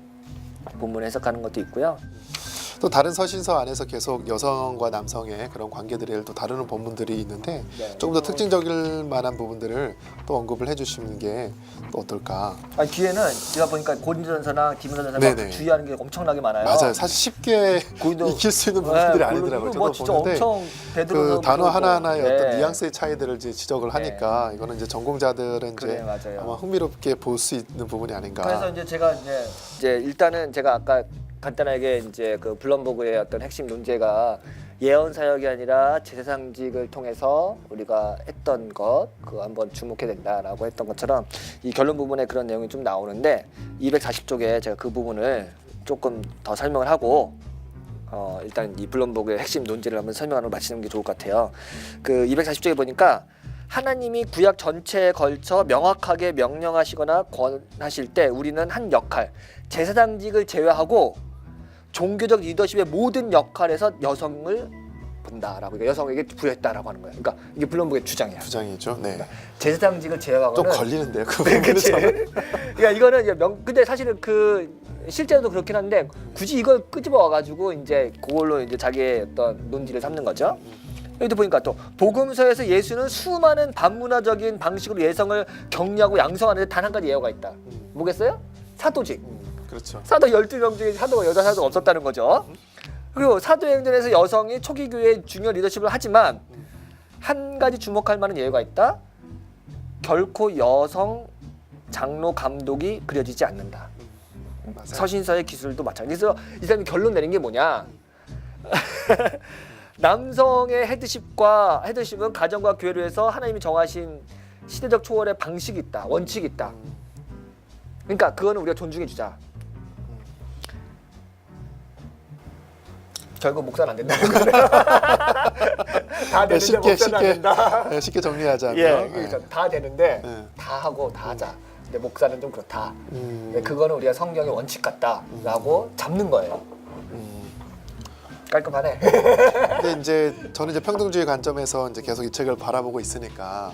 [SPEAKER 1] 본문 해석하는 것도 있고요.
[SPEAKER 2] 또 다른 서신서 안에서 계속 여성과 남성의 그런 관계들을 또 다루는 본문들이 있는데
[SPEAKER 1] 네.
[SPEAKER 2] 조금 더 특징적일 만한 부분들을 또 언급을 해주시는 게 또 어떨까?
[SPEAKER 1] 아니, 뒤에는 제가 보니까 고린도전서나 디모데전서
[SPEAKER 2] 네네.
[SPEAKER 1] 주의하는 게 엄청나게 많아요.
[SPEAKER 2] 맞아요. 사실 쉽게
[SPEAKER 1] 고린도-
[SPEAKER 2] 익힐 수 있는 부분들이
[SPEAKER 1] 네,
[SPEAKER 2] 아니더라고요.
[SPEAKER 1] 뭐
[SPEAKER 2] 저도
[SPEAKER 1] 진짜
[SPEAKER 2] 보는데
[SPEAKER 1] 엄청 베드로서
[SPEAKER 2] 그 단어 하나하나의 어떤
[SPEAKER 1] 네.
[SPEAKER 2] 뉘앙스의 차이들을 이제 지적을 하니까 이거는 이제 전공자들은
[SPEAKER 1] 그래,
[SPEAKER 2] 이제
[SPEAKER 1] 맞아요.
[SPEAKER 2] 아마 흥미롭게 볼 수 있는 부분이 아닌가.
[SPEAKER 1] 그래서 이제 제가 이제 일단은 제가 아까 간단하게 이제 그 블럼버그의 어떤 핵심 논제가 예언 사역이 아니라 제사장직을 통해서 우리가 했던 것 그거 한번 주목해야 된다라고 했던 것처럼 이 결론 부분에 그런 내용이 좀 나오는데 240쪽에 제가 그 부분을 조금 더 설명을 하고 일단 이 블럼버그의 핵심 논제를 한번 설명하고 마치는 게 좋을 것 같아요. 그 240쪽에 보니까 하나님이 구약 전체에 걸쳐 명확하게 명령하시거나 권하실 때 우리는 한 역할, 제사장직을 제외하고 종교적 리더십의 모든 역할에서 여성을 본다라고, 그러니까 여성에게 부여했다라고 하는 거예요. 그러니까 이게 블럼버그의 주장이에요.
[SPEAKER 2] 주장이죠. 네.
[SPEAKER 1] 제사장직을 제외하고는
[SPEAKER 2] 좀 걸리는데요. 그
[SPEAKER 1] 그치?
[SPEAKER 2] 부분은
[SPEAKER 1] 그러니까 이거는 이제 근데 사실은 그 실제로도 그렇긴 한데 굳이 이걸 끄집어 와가지고 이제 그걸로 이제 자기의 어떤 논지를 삼는 거죠. 여기도 보니까 또 복음서에서 예수는 수많은 반문화적인 방식으로 여성을 격려하고 양성하는데 단 한 가지 예어가 있다. 뭐겠어요? 사도직.
[SPEAKER 2] 그렇죠.
[SPEAKER 1] 사도 12명 중에 사도가 여자 사도가 없었다는 거죠. 그리고 사도행전에서 여성이 초기 교회의 중요한 리더십을 하지만 한 가지 주목할 만한 예가 있다. 결코 여성 장로 감독이 그려지지 않는다.
[SPEAKER 2] 맞아요.
[SPEAKER 1] 서신서의 기술도 마찬가지. 그래서 이 사람이 결론 내린 게 뭐냐? 남성의 헤드십은 가정과 교회로 해서 하나님이 정하신 시대적 초월의 방식이 있다, 원칙이 있다. 그러니까 그거는 우리가 존중해 주자. 결국 목사는 안 된다는 거네. 다 되는데 목사는 안 된다.
[SPEAKER 2] 네, 쉽게 정리하자면
[SPEAKER 1] 예, 그러니까 다 되는데
[SPEAKER 2] 네.
[SPEAKER 1] 다 하고 다 하자. 근데 목사는 좀 그렇다.
[SPEAKER 2] 음.
[SPEAKER 1] 근데 그거는 우리가 성경의 원칙 같다라고 잡는 거예요. 깔끔하네.
[SPEAKER 2] 근데 이제 저는 이제 평등주의 관점에서 이제 계속 이 책을 바라보고 있으니까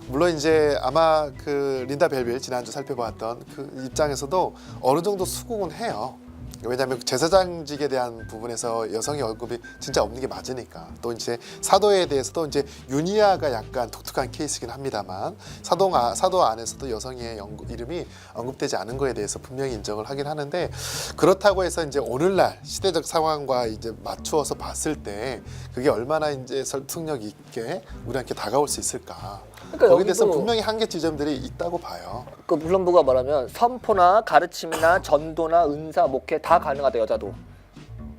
[SPEAKER 2] 물론 이제 아마 그 린다 벨빌 지난주 살펴봤던 그 입장에서도 어느 정도 수긍은 해요. 왜냐하면 제사장직에 대한 부분에서 여성의 언급이 진짜 없는 게 맞으니까. 또 이제 사도에 대해서도 이제 유니아가 약간 독특한 케이스긴 합니다만 사도 안에서도 여성의 이름이 언급되지 않은 거에 대해서 분명히 인정을 하긴 하는데, 그렇다고 해서 이제 오늘날 시대적 상황과 이제 맞추어서 봤을 때 그게 얼마나 이제 설득력 있게 우리한테 다가올 수 있을까?
[SPEAKER 1] 그러니까
[SPEAKER 2] 거기에 대해서
[SPEAKER 1] 여기도
[SPEAKER 2] 분명히 한계 지점들이 있다고 봐요.
[SPEAKER 1] 그 블럼버그가 말하면 선포나 가르침이나 전도나 은사, 목회 다 가능하다, 여자도.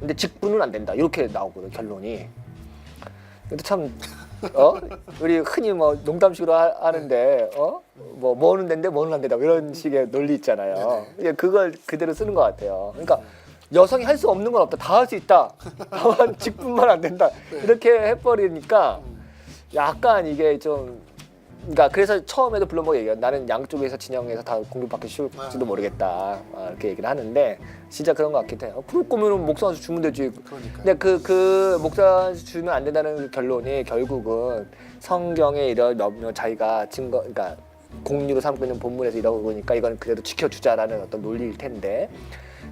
[SPEAKER 1] 근데 직분은 안 된다. 이렇게 나오거든, 결론이. 근데 참 우리 흔히 뭐 농담식으로 하는데 뭐 뭐는 된대 뭐는 안 된다 이런 식의 논리 있잖아요. 이제 그걸 그대로 쓰는 것 같아요. 그러니까 여성이 할 수 없는 건 없다. 다 할 수 있다. 다만 직분만 안 된다. 이렇게 해버리니까 약간 이게 좀, 그러니까 그래서 처음에도 블럼버그 얘기해요. 나는 양쪽에서 진영에서 다 공격받기 쉬울지도 모르겠다. 이렇게 얘기를 하는데 진짜 그런 것 같긴 해요. 그럴 거면 목사한테 주면 되지.
[SPEAKER 2] 그러니까요.
[SPEAKER 1] 근데 그 목사한테 주면 안 된다는 그 결론이 결국은 성경에 이런 자기가 증거, 그러니까 공유로 삼고 있는 본문에서 이러고 보니까 이건 그래도 지켜주자라는 어떤 논리일 텐데,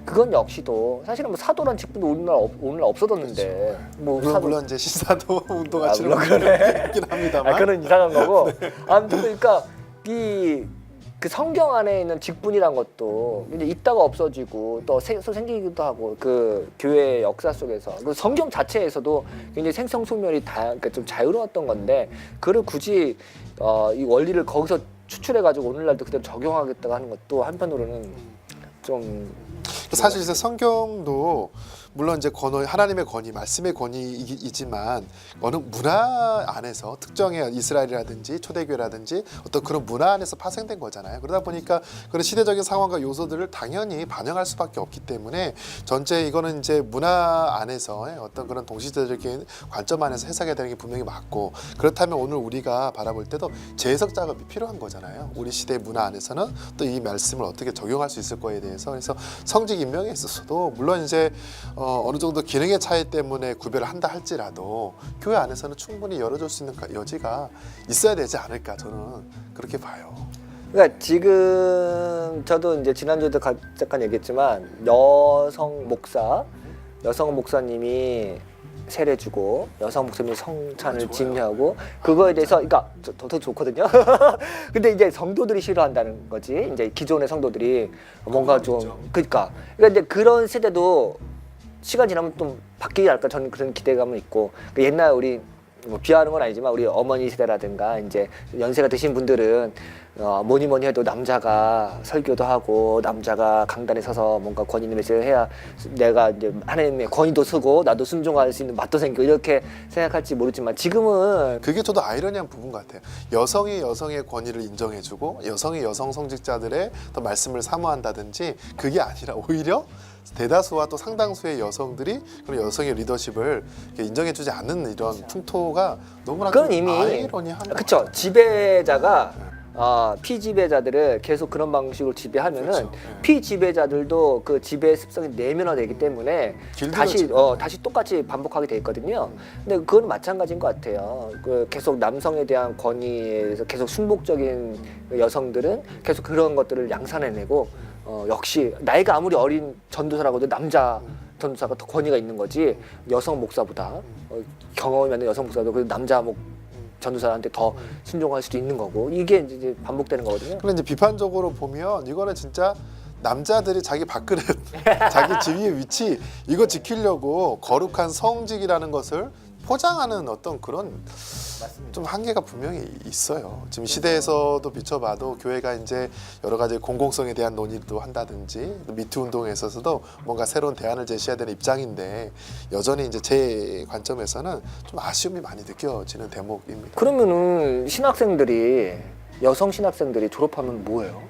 [SPEAKER 1] 그건 역시도 사실은 뭐 사도란 직분도 오늘날 없어졌는데 뭐
[SPEAKER 2] 물론 이제 시사도 운동화
[SPEAKER 1] 아,
[SPEAKER 2] 치는
[SPEAKER 1] 물론
[SPEAKER 2] 분들이 있긴 합니다만.
[SPEAKER 1] 그건 이상한 거고. 아무튼 그러니까 그 성경 안에 있는 직분이란 것도 이제 있다가 없어지고 또 생기기도 하고, 그 교회의 역사 속에서 그 성경 자체에서도 굉장히 생성소멸이 그러니까 좀 자유로웠던 건데, 그를 굳이 이 원리를 거기서 추출해 가지고 오늘날도 그대로 적용하겠다고 하는 것도 한편으로는 좀
[SPEAKER 2] 사실 이제 성경도 물론 이제 권위, 하나님의 권위, 말씀의 권위이지만 어느 문화 안에서 특정의 이스라엘이라든지 초대교회라든지 어떤 그런 문화 안에서 파생된 거잖아요. 그러다 보니까 그런 시대적인 상황과 요소들을 당연히 반영할 수밖에 없기 때문에 전체 이거는 이제 문화 안에서의 어떤 그런 동시대적인 관점 안에서 해석해야 되는 게 분명히 맞고, 그렇다면 오늘 우리가 바라볼 때도 재해석 작업이 필요한 거잖아요. 우리 시대의 문화 안에서는 또 이 말씀을 어떻게 적용할 수 있을 거에 대해서. 그래서 성직 임명에 있어서도 물론 이제 어느 정도 기능의 차이 때문에 구별을 한다 할지라도 교회 안에서는 충분히 열어줄 수 있는 여지가 있어야 되지 않을까, 저는 그렇게 봐요.
[SPEAKER 1] 그러니까 지금 저도 이제 지난주에도 잠깐 얘기했지만 여성 목사님이 세례주고 여성 목사님이 성찬을 집례하고 그거에 대해서 그러니까 더 좋거든요. 근데 이제 성도들이 싫어한다는 거지. 이제 기존의 성도들이 뭔가 좀 그러니까 이제 그런 세대도 시간 지나면 좀 바뀌지 않을까, 저는 그런 기대감은 있고. 그러니까 옛날 우리 뭐 비하하는 건 아니지만 우리 어머니 세대라든가 이제 연세가 드신 분들은 뭐니 해도 남자가 설교도 하고 남자가 강단에 서서 뭔가 권위 있는 메시지를 해야 내가 이제 하나님의 권위도 쓰고 나도 순종할 수 있는 맛도 생기고 이렇게 생각할지 모르지만 지금은
[SPEAKER 2] 그게 저도 아이러니한 부분 같아요. 여성이 여성의 권위를 인정해주고 여성이 여성 성직자들의 또 말씀을 사모한다든지, 그게 아니라 오히려 대다수와 또 상당수의 여성들이 그런 여성의 리더십을 인정해주지 않는 이런 풍토가 너무나
[SPEAKER 1] 그건 이미
[SPEAKER 2] 아이러니한 것
[SPEAKER 1] 그쵸.
[SPEAKER 2] 같아요.
[SPEAKER 1] 지배자가 피지배자들을 계속 그런 방식으로 지배하면은
[SPEAKER 2] 그렇죠.
[SPEAKER 1] 피지배자들도 그 지배 습성이 내면화되기 때문에 다시
[SPEAKER 2] 길들여지죠.
[SPEAKER 1] 다시 똑같이 반복하게 돼 있거든요. 근데 그건 마찬가지인 것 같아요. 그 계속 남성에 대한 권위에서 계속 순복적인 여성들은 계속 그런 것들을 양산해내고 역시 나이가 아무리 어린 전도사라고도 남자 전도사가 더 권위가 있는 거지 여성 목사보다 경험이 많은 여성 목사도 그 남자 전도사한테 더 순종할 수도 있는 거고, 이게 이제 반복되는 거거든요.
[SPEAKER 2] 그런데 이제 비판적으로 보면 이거는 진짜 남자들이 자기 밥그릇, 자기 지위의 위치 이거 지키려고 거룩한 성직이라는 것을 포장하는 어떤 그런 좀 한계가 분명히 있어요. 지금 시대에서도 비춰봐도 교회가 이제 여러 가지 공공성에 대한 논의도 한다든지 미투 운동에 있어서도 뭔가 새로운 대안을 제시해야 되는 입장인데 여전히 이제 제 관점에서는 좀 아쉬움이 많이 느껴지는 대목입니다.
[SPEAKER 1] 그러면은 여성 신학생들이 졸업하면 뭐예요?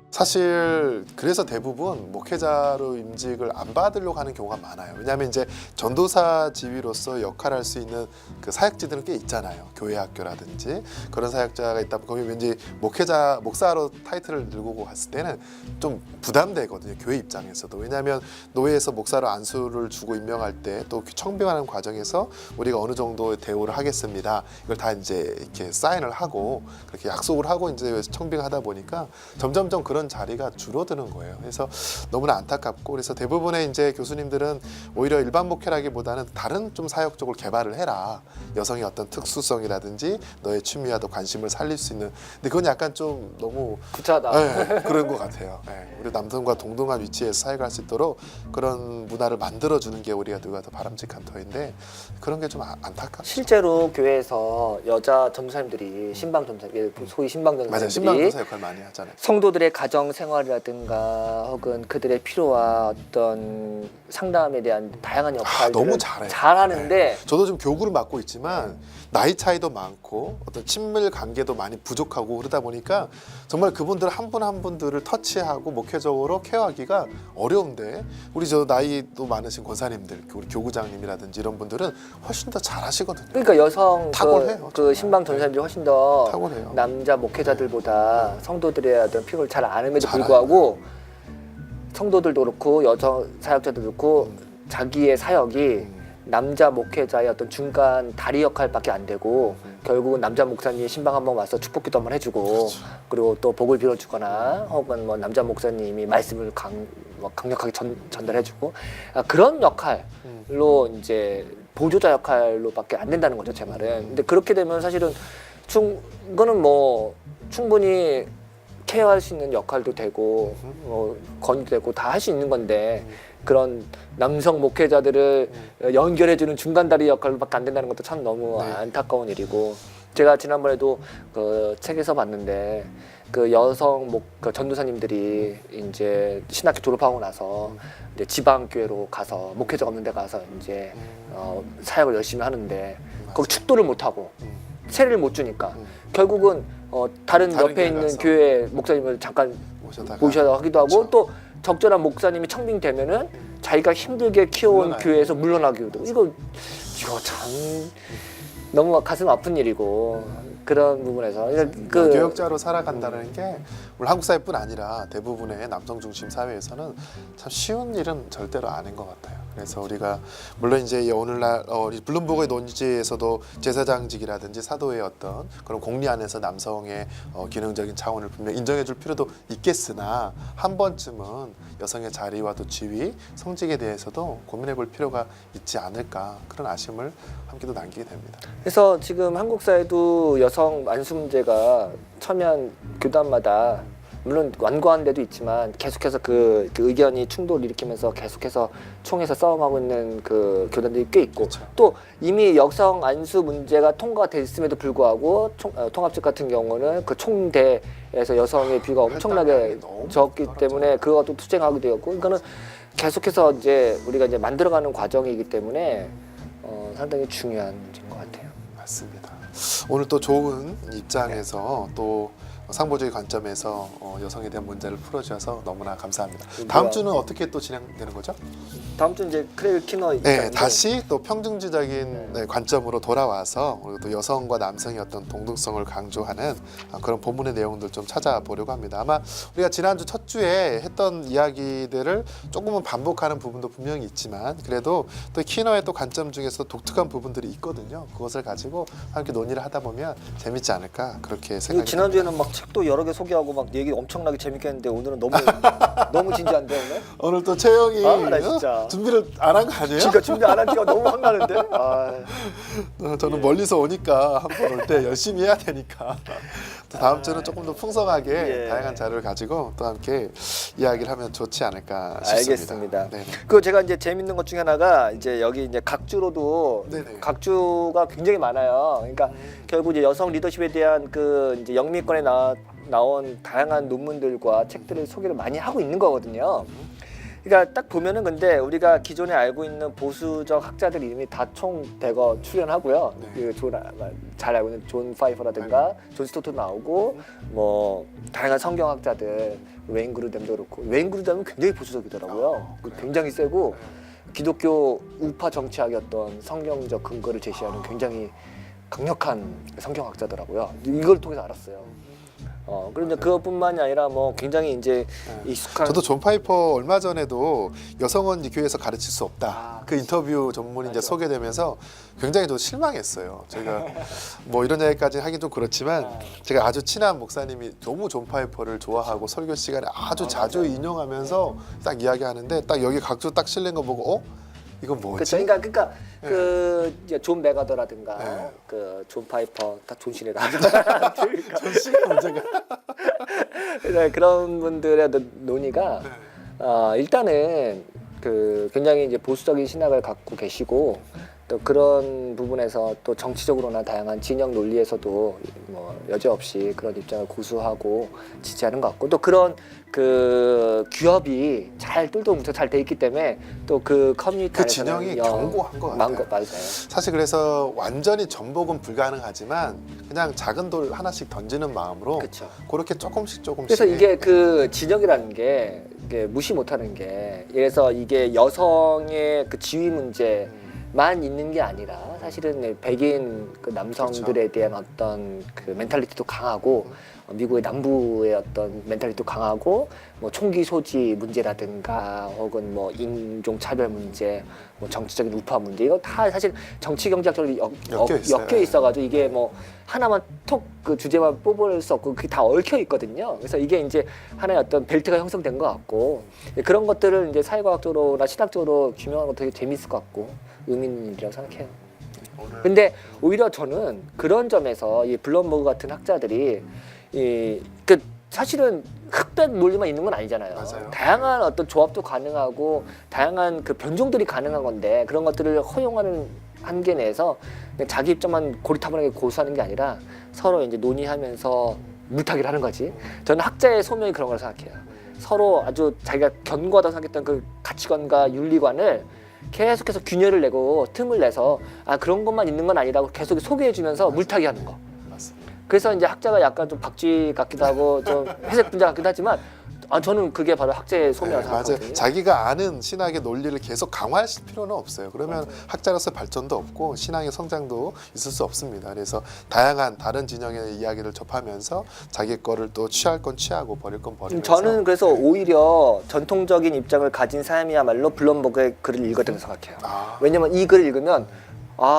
[SPEAKER 2] 사실 그래서 대부분 목회자로 임직을 안 받으려고 하는 경우가 많아요. 왜냐하면 이제 전도사 지위로서 역할을 할 수 있는 그 사역지들은 꽤 있잖아요. 교회 학교라든지 그런 사역자가 있다 보면 왠지 목사로 타이틀을 들고 갔을 때는 좀 부담되거든요. 교회 입장에서도. 왜냐하면 노회에서 목사로 안수를 주고 임명할 때 또 청빙하는 과정에서 우리가 어느 정도 대우를 하겠습니다. 이걸 다 이제 이렇게 사인을 하고 그렇게 약속을 하고 이제 청빙하다 보니까 점점점 그런 자리가 줄어드는 거예요. 그래서 너무나 안타깝고, 그래서 대부분의 이제 교수님들은 오히려 일반 목회라기보다는 다른 좀 사역 쪽을 개발을 해라. 여성의 어떤 특수성이라든지 너의 취미와 또 관심을 살릴 수 있는. 근데 그건 약간 좀 너무
[SPEAKER 1] 구차하다.
[SPEAKER 2] 네, 그런 것 같아요. 네, 우리 남성과 동등한 위치에서 사역할 수 있도록 그런 문화를 만들어주는 게 우리가 누가 더 바람직한 터인데 그런 게 좀 안타깝죠.
[SPEAKER 1] 실제로 교회에서 여자 전도사님들이 신방 전도사, 소위 신방
[SPEAKER 2] 맞아요.
[SPEAKER 1] 전도사님들이
[SPEAKER 2] 신방교사 역할 많이 하잖아요.
[SPEAKER 1] 성도들의 가정 생활이라든가 혹은 그들의 필요와 어떤 상담에 대한 다양한 역할들을
[SPEAKER 2] 너무 잘해요.
[SPEAKER 1] 잘하는데
[SPEAKER 2] 네. 저도 지금 교구를 맡고 있지만 나이 차이도 많고 어떤 친밀 관계도 많이 부족하고 그러다 보니까 정말 그분들 한 분 한 분들을 터치하고 목회적으로 케어하기가 어려운데, 우리 저 나이도 많으신 권사님들, 우리 교구장님이라든지 이런 분들은 훨씬 더 잘하시거든요.
[SPEAKER 1] 그러니까 여성
[SPEAKER 2] 탁월해요,
[SPEAKER 1] 그
[SPEAKER 2] 정말.
[SPEAKER 1] 신방 전도사님들이 훨씬 더
[SPEAKER 2] 탁월해요.
[SPEAKER 1] 남자 목회자들보다 성도들의 어떤 필요를 잘 아는에도
[SPEAKER 2] 잘아요.
[SPEAKER 1] 불구하고 성도들도 그렇고 여성 사역자들도 그렇고 자기의 사역이 남자 목회자의 어떤 중간 다리 역할밖에 안 되고 결국은 남자 목사님이 신방 한번 와서 축복기도 한번 해주고
[SPEAKER 2] 그렇죠.
[SPEAKER 1] 그리고 또 복을 빌어주거나 혹은 뭐 남자 목사님이 말씀을 강력하게 전달해주고 그런 역할로 이제 보조자 역할로밖에 안 된다는 거죠, 제 말은. 근데 그렇게 되면 사실은 이거는 뭐 충분히 케어할 수 있는 역할도 되고 권위도 되고 다 할 수 있는 건데 그런 남성 목회자들을 연결해주는 중간다리 역할밖에 안 된다는 것도 참 너무
[SPEAKER 2] 네.
[SPEAKER 1] 안타까운 일이고, 제가 지난번에도 그 책에서 봤는데 그 여성 그 전도사님들이 이제 신학교 졸업하고 나서 이제 지방 교회로 가서 목회자 없는 데 가서 이제 사역을 열심히 하는데 거기 축도를 못 하고 세례를 못 주니까 결국은 다른 옆에
[SPEAKER 2] 교회
[SPEAKER 1] 있는
[SPEAKER 2] 가서.
[SPEAKER 1] 교회 목사님을 잠깐 모셔다 하기도 하고
[SPEAKER 2] 그렇죠.
[SPEAKER 1] 또 적절한 목사님이 청빙되면은 자기가 힘들게 키워온
[SPEAKER 2] 물러나요.
[SPEAKER 1] 교회에서 물러나기도 하고 이거 참 너무 가슴 아픈 일이고 그런 부분에서 그
[SPEAKER 2] 교역자로 살아간다는 게 우리 한국 사회뿐 아니라 대부분의 남성 중심 사회에서는 참 쉬운 일은 절대로 아닌 것 같아요. 그래서 우리가 물론 이제 오늘날 블룸버그의 논지에서도 제사장직이라든지 사도의 어떤 그런 공리 안에서 남성의 기능적인 차원을 분명 인정해줄 필요도 있겠으나 한 번쯤은 여성의 자리와 또 지위, 성직에 대해서도 고민해볼 필요가 있지 않을까 그런 아쉬움을 함께도 남기게 됩니다.
[SPEAKER 1] 그래서 지금 한국 사회도 여성 안수 문제가 첨예한 교단마다 물론 완고한 데도 있지만 계속해서 그 의견이 충돌을 일으키면서 계속해서 총에서 싸움하고 있는 그 교단들이 꽤 있고
[SPEAKER 2] 그렇죠.
[SPEAKER 1] 또 이미 여성 안수 문제가 통과됐음에도 불구하고 통합직 같은 경우는 그 총대에서 여성의 비율가 엄청나게
[SPEAKER 2] 할당량이 너무
[SPEAKER 1] 적기
[SPEAKER 2] 떨어져요.
[SPEAKER 1] 때문에 그거가 또 투쟁하게 되었고 그러니까는 계속해서 이제 우리가 이제 만들어가는 과정이기 때문에 상당히 중요한 문제인 것 같아요.
[SPEAKER 2] 맞습니다. 오늘 또 좋은 입장에서 또 상보적인 관점에서 여성에 대한 문제를 풀어주셔서 너무나 감사합니다. 다음 주는 어떻게 또 진행되는 거죠?
[SPEAKER 1] 다음 주 이제 크레일 키너
[SPEAKER 2] 네, 다시 또 평등주의적인 관점으로 돌아와서 그리고 또 여성과 남성의 어떤 동등성을 강조하는 그런 본문의 내용들 좀 찾아보려고 합니다. 아마 우리가 지난주 첫 주에 했던 이야기들을 조금은 반복하는 부분도 분명히 있지만 그래도 또 키너의 또 관점 중에서 독특한 부분들이 있거든요. 그것을 가지고 함께 논의를 하다 보면 재밌지 않을까 그렇게 생각이
[SPEAKER 1] 지난주에는 막 책도 여러 개 소개하고 막 얘기 엄청나게 재밌게 했는데 오늘은 너무 너무 진지한데 오늘?
[SPEAKER 2] 오늘 또 채영이
[SPEAKER 1] 아, 나 진짜.
[SPEAKER 2] 준비를 안 한 거 아니에요?
[SPEAKER 1] 그러니까 준비 안 한 티가 너무 확 나는데?
[SPEAKER 2] 저는 멀리서 오니까 한 번 올 때 열심히 해야 되니까 또 다음 주는 조금 더 풍성하게
[SPEAKER 1] 예.
[SPEAKER 2] 다양한 자료를 가지고 또 함께 이야기를 하면 좋지 않을까 싶습니다.
[SPEAKER 1] 알겠습니다.
[SPEAKER 2] 네네.
[SPEAKER 1] 그 제가 이제 재밌는 것 중에 하나가 이제 여기 이제 각주로도
[SPEAKER 2] 네네.
[SPEAKER 1] 각주가 굉장히 많아요. 그러니까 결국 이제 여성 리더십에 대한 그 이제 영미권에 나온 다양한 논문들과 책들을 소개를 많이 하고 있는 거거든요. 그러니까 딱 보면은 근데 우리가 기존에 알고 있는 보수적 학자들 이름이 다 총 대거 출연하고요.
[SPEAKER 2] 네.
[SPEAKER 1] 그 잘 알고 있는 존 파이퍼라든가 존 스토트 나오고 뭐 다양한 성경학자들 웨인 그루뎀도 그렇고 웨인 그루뎀은 굉장히 보수적이더라고요.
[SPEAKER 2] 그래요?
[SPEAKER 1] 굉장히 세고 기독교 우파 정치학의 어떤 성경적 근거를 제시하는 굉장히 강력한 성경학자더라고요. 이걸 통해서 알았어요. 그런데 그것뿐만이 아니라 뭐 굉장히 이제 익숙한
[SPEAKER 2] 저도 존 파이퍼 얼마 전에도 여성은 이 교회에서 가르칠 수 없다. 그 인터뷰 전문이 이제
[SPEAKER 1] 맞아.
[SPEAKER 2] 소개되면서 굉장히 좀 실망했어요. 제가 뭐 이런 얘기까지 하긴 좀 그렇지만 제가 아주 친한 목사님이 너무 존 파이퍼를 좋아하고 설교 시간에 아주 자주
[SPEAKER 1] 맞아요.
[SPEAKER 2] 인용하면서 딱 이야기하는데 딱 여기 각주 딱 실린 거 보고 이건 뭐지?
[SPEAKER 1] 그쵸? 그러니까 그 이제 존 메가더라든가
[SPEAKER 2] 네.
[SPEAKER 1] 그 존 파이퍼 다 존신이다.
[SPEAKER 2] 전 시간 문제가
[SPEAKER 1] 그래서 그런 분들의 논의가 일단은 그 굉장히 이제 보수적인 신학을 갖고 계시고 또 그런 부분에서 또 정치적으로나 다양한 진영 논리에서도 뭐 여지없이 그런 입장을 고수하고 지지하는 것 같고 또 그런 그 규합이 잘 똘똘 뭉쳐 잘 돼 있기 때문에 또 그 커뮤니티
[SPEAKER 2] 그 진영이 견고한 것 같아요.
[SPEAKER 1] 맞아요.
[SPEAKER 2] 사실 그래서 완전히 전복은 불가능하지만 그냥 작은 돌 하나씩 던지는 마음으로
[SPEAKER 1] 그렇죠.
[SPEAKER 2] 그렇게 조금씩
[SPEAKER 1] 그래서 이게 그 진영이라는 게 이게 무시 못하는 게 그래서 이게 여성의 그 지위 문제만 있는 게 아니라 사실은 백인 그 남성들에 대한 어떤 그 멘탈리티도 강하고 미국의 남부의 어떤 멘탈리티도 강하고 뭐 총기 소지 문제라든가 혹은 뭐 인종 차별 문제, 뭐 정치적인 우파 문제 이거 다 사실 정치 경제학적으로 엮여 있어가지고 이게 뭐 하나만 톡 그 주제만 뽑을 수 없고 그게 다 얽혀 있거든요. 그래서 이게 이제 하나의 어떤 벨트가 형성된 것 같고 그런 것들을 이제 사회과학적으로나 신학적으로 규명하는 것도 되게 재밌을 것 같고 의미 있는 일이라고 생각해요. 근데 오히려 저는 그런 점에서 이 블럼버그 같은 학자들이 그 사실은 흑백 논리만 있는 건 아니잖아요.
[SPEAKER 2] 맞아요.
[SPEAKER 1] 다양한 어떤 조합도 가능하고 다양한 그 변종들이 가능한 건데 그런 것들을 허용하는 한계 내에서 그냥 자기 입장만 고리타분하게 고수하는 게 아니라 서로 이제 논의하면서 물타기를 하는 거지. 저는 학자의 소명이 그런 걸 생각해요. 서로 아주 자기가 견고하다고 생각했던 그 가치관과 윤리관을 계속해서 균열을 내고 틈을 내서 아 그런 것만 있는 건 아니라고 계속 소개해주면서 물타기 하는 거.
[SPEAKER 2] 맞습니다.
[SPEAKER 1] 그래서 이제 학자가 약간 좀 박쥐 같기도 하고 좀 회색 분자 같기도 하지만 저는 그게 바로 학자의 소명이라고
[SPEAKER 2] 맞아요.
[SPEAKER 1] 생각하거든요.
[SPEAKER 2] 자기가 아는 신학의 논리를 계속 강화하실 필요는 없어요. 그러면 학자로서 발전도 없고 신앙의 성장도 있을 수 없습니다. 그래서 다양한 다른 진영의 이야기를 접하면서 자기 거를 또 취할 건 취하고 버릴 건 버리면서
[SPEAKER 1] 저는 그래서 오히려 전통적인 입장을 가진 사람이야말로 블럼버그의 글을 읽었다고 생각해요. 왜냐면 이 글을 읽으면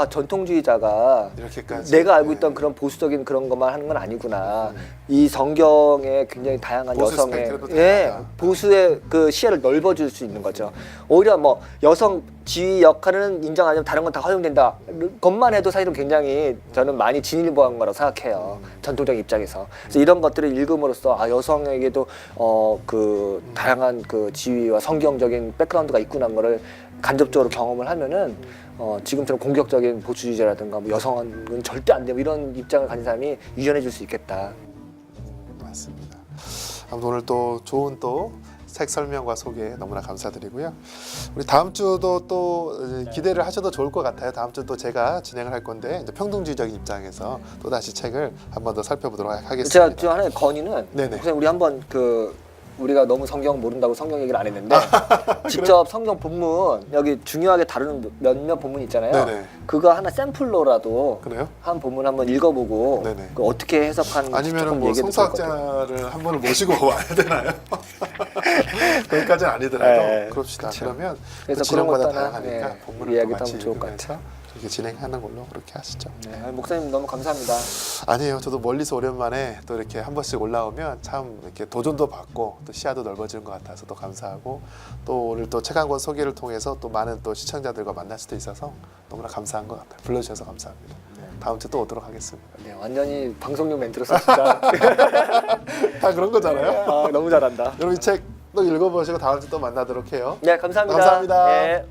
[SPEAKER 1] 전통주의자가
[SPEAKER 2] 이렇게까지
[SPEAKER 1] 내가 알고 있던 그런 보수적인 그런 것만 하는 건 아니구나. 이 성경에 굉장히 다양한
[SPEAKER 2] 보수
[SPEAKER 1] 여성의
[SPEAKER 2] 스펙트럼도 다양하다.
[SPEAKER 1] 보수의 그 시야를 넓어줄 수 있는 거죠. 오히려 뭐 여성 지위 역할은 인정 안 하면 다른 건 다 허용된다. 것만 해도 사실은 굉장히 저는 많이 진일보한 거라고 생각해요. 전통적 입장에서. 그래서 이런 것들을 읽음으로써 여성에게도 그 다양한 그 지위와 성경적인 백그라운드가 있구나 거를 간접적으로 경험을 하면은 지금처럼 공격적인 보수주의자라든가 뭐 여성은 절대 안 되고 이런 입장을 가진 사람이 유연해 줄 수 있겠다.
[SPEAKER 2] 맞습니다. 아무튼 오늘 또 좋은 또 책 설명과 소개 너무나 감사드리고요. 우리 다음 주도 또 기대를 하셔도 좋을 것 같아요. 다음 주 또 제가 진행을 할 건데 이제 평등주의적인 입장에서 또 다시 책을 한 번 더 살펴보도록 하겠습니다.
[SPEAKER 1] 제가 저 하나의 건의는
[SPEAKER 2] 네네.
[SPEAKER 1] 선생님 우리 한번 우리가 너무 성경 모른다고 성경 얘기를 안 했는데 직접 성경 본문 여기 중요하게 다루는 몇몇 본문 있잖아요.
[SPEAKER 2] 네네.
[SPEAKER 1] 그거 하나 샘플로라도
[SPEAKER 2] 그래요?
[SPEAKER 1] 한 본문 한번 읽어보고
[SPEAKER 2] 네네.
[SPEAKER 1] 그 어떻게 해석하는지
[SPEAKER 2] 아니면은
[SPEAKER 1] 조금
[SPEAKER 2] 뭐
[SPEAKER 1] 얘기해도 좋을 것 같아요.
[SPEAKER 2] 성서학자를 한 번을 모시고 와야 되나요? 거기까지는 아니더라도
[SPEAKER 1] 네,
[SPEAKER 2] 그럽시다.
[SPEAKER 1] 그쵸.
[SPEAKER 2] 그러면
[SPEAKER 1] 그래서
[SPEAKER 2] 그
[SPEAKER 1] 그런
[SPEAKER 2] 진영마다
[SPEAKER 1] 것도 하나,
[SPEAKER 2] 다양하니까
[SPEAKER 1] 네,
[SPEAKER 2] 본문을
[SPEAKER 1] 이야기도
[SPEAKER 2] 또 같이
[SPEAKER 1] 하면 좋을 것
[SPEAKER 2] 읽으면서
[SPEAKER 1] 같아요.
[SPEAKER 2] 이렇게 진행하는 걸로 그렇게 하시죠.
[SPEAKER 1] 네, 목사님 너무 감사합니다.
[SPEAKER 2] 아니에요. 저도 멀리서 오랜만에 또 이렇게 한 번씩 올라오면 참 이렇게 도전도 받고 또 시야도 넓어지는 것 같아서 또 감사하고 또 오늘 또 책 한 권 소개를 통해서 또 많은 또 시청자들과 만날 수도 있어서 너무나 감사한 것 같아요. 불러주셔서 감사합니다. 다음 주에 또 오도록 하겠습니다.
[SPEAKER 1] 네, 완전히 방송용 멘트로서 진짜
[SPEAKER 2] 다 그런 거잖아요.
[SPEAKER 1] 너무 잘한다.
[SPEAKER 2] 여러분 이 책 또 읽어보시고 다음 주 또 만나도록 해요.
[SPEAKER 1] 네, 감사합니다.
[SPEAKER 2] 감사합니다.
[SPEAKER 1] 네.